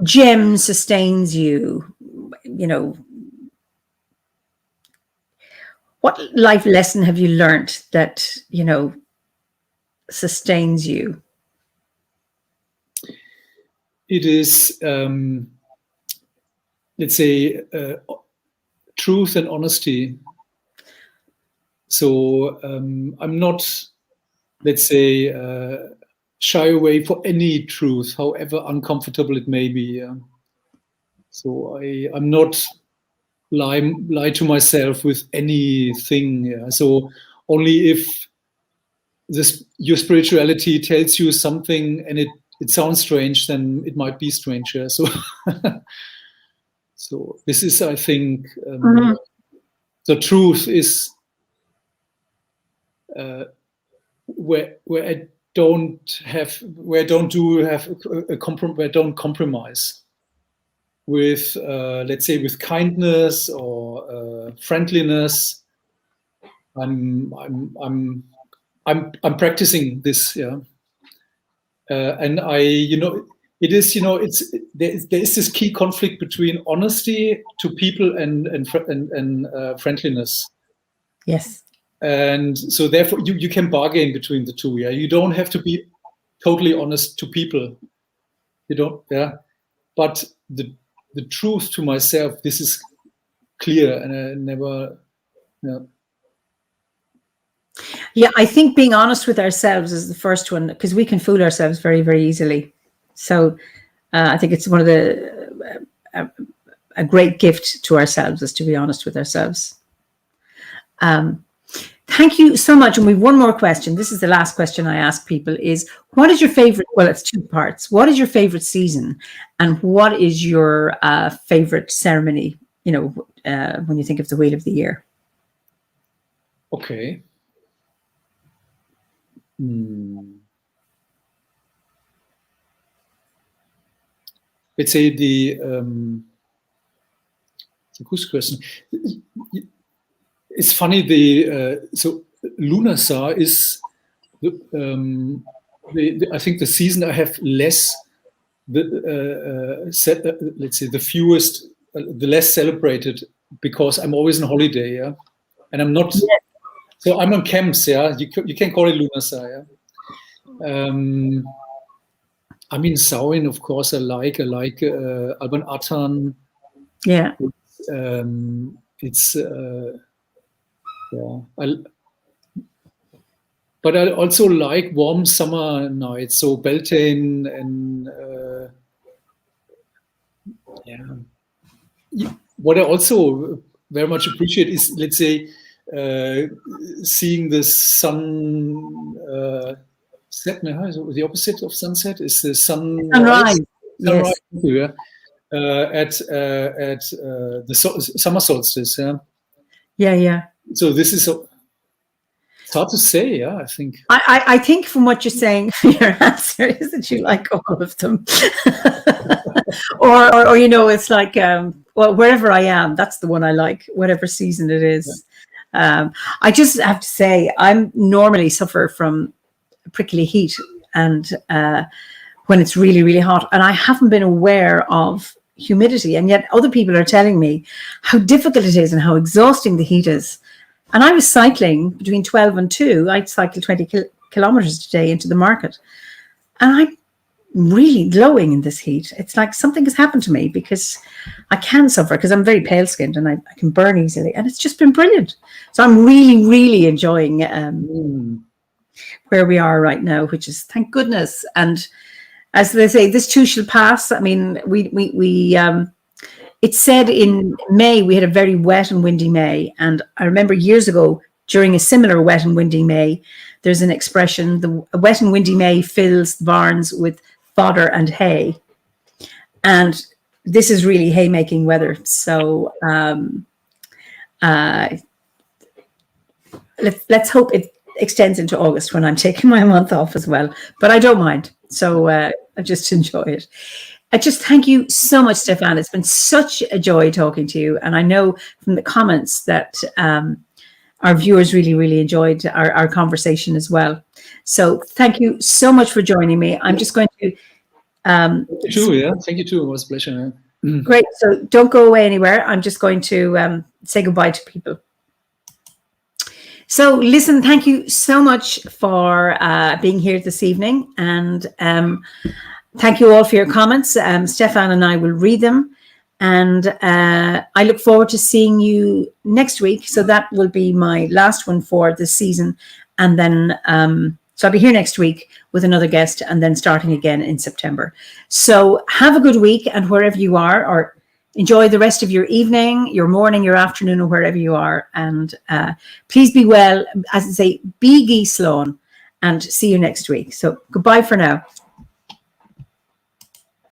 A: gem sustains you? You know, what life lesson have you learned that, you know, sustains you?
B: It is, let's say, truth and honesty. So I'm not, let's say, shy away for any truth, however uncomfortable it may be. So I'm not lie to myself with anything. Yeah? So only if your spirituality tells you something and it sounds strange, then it might be strange. Yeah? So, so this is, I think, the truth is where I don't compromise. with let's say with kindness or friendliness. I'm practicing this, yeah, and it is, there is this key conflict between honesty to people and friendliness.
A: Yes.
B: And so therefore you can bargain between the two. Yeah, you don't have to be totally honest to people. You don't. Yeah, but the truth to myself, this is clear, and I never. Yeah.
A: Yeah, I think being honest with ourselves is the first one, because we can fool ourselves very, very easily. So I think it's one of the a great gift to ourselves is to be honest with ourselves. Thank you so much. And we have one more question. This is the last question I ask people is, what is your favorite, well, it's two parts. What is your favorite season? And what is your favorite ceremony, when you think of the Wheel of the Year?
B: Okay. Let's say it's a good question. It's funny, so Lunasa is, I think the season I have less, let's say the fewest, the less celebrated, because I'm always on holiday, yeah, and I'm not. Yeah. So I'm on camps, yeah. You can call it Lunasa, yeah. I mean, Samhain, of course, I like Alban Atan.
A: Yeah.
B: It's yeah. But I also like warm summer nights, so Beltane and yeah. What I also very much appreciate is, let's say, seeing the sun set. The opposite of sunset is the sunrise.
A: Yes.
B: At the summer solstice. Yeah.
A: Yeah.
B: So this is it's hard to say. Yeah, I think.
A: I think from what you're saying, your answer is that you like all of them, or it's like well, wherever I am, that's the one I like, whatever season it is. Yeah. I just have to say, I normally suffer from prickly heat, and when it's really, really hot, and I haven't been aware of humidity, and yet other people are telling me how difficult it is and how exhausting the heat is. And I was cycling between 12 and 2. I'd cycle 20 kilometers a day into the market, and I'm really glowing in this heat. It's like something has happened to me, because I can suffer, because I'm very pale skinned and I can burn easily, and it's just been brilliant. So I'm really, really enjoying where we are right now, which is, thank goodness. And as they say, this too shall pass. I mean, it said in May, we had a very wet and windy May. And I remember years ago, during a similar wet and windy May, there's an expression, a wet and windy May fills the barns with fodder and hay. And this is really haymaking weather. So let's hope it extends into August, when I'm taking my month off as well. But I don't mind. So I just enjoy it. I just thank you so much, Stefan. It's been such a joy talking to you. And I know from the comments that our viewers really, really enjoyed our conversation as well. So thank you so much for joining me. I'm just going to...
B: Thank you too, yeah. Thank you too. It was a pleasure. Yeah.
A: Great. So don't go away anywhere. I'm just going to say goodbye to people. So listen, thank you so much for being here this evening. And thank you all for your comments. Stefan and I will read them. And I look forward to seeing you next week. So that will be my last one for this season. And then, so I'll be here next week with another guest, and then starting again in September. So have a good week, and wherever you are, or enjoy the rest of your evening, your morning, your afternoon, or wherever you are. And please be well, as I say, be geese lawn, and see you next week. So goodbye for now.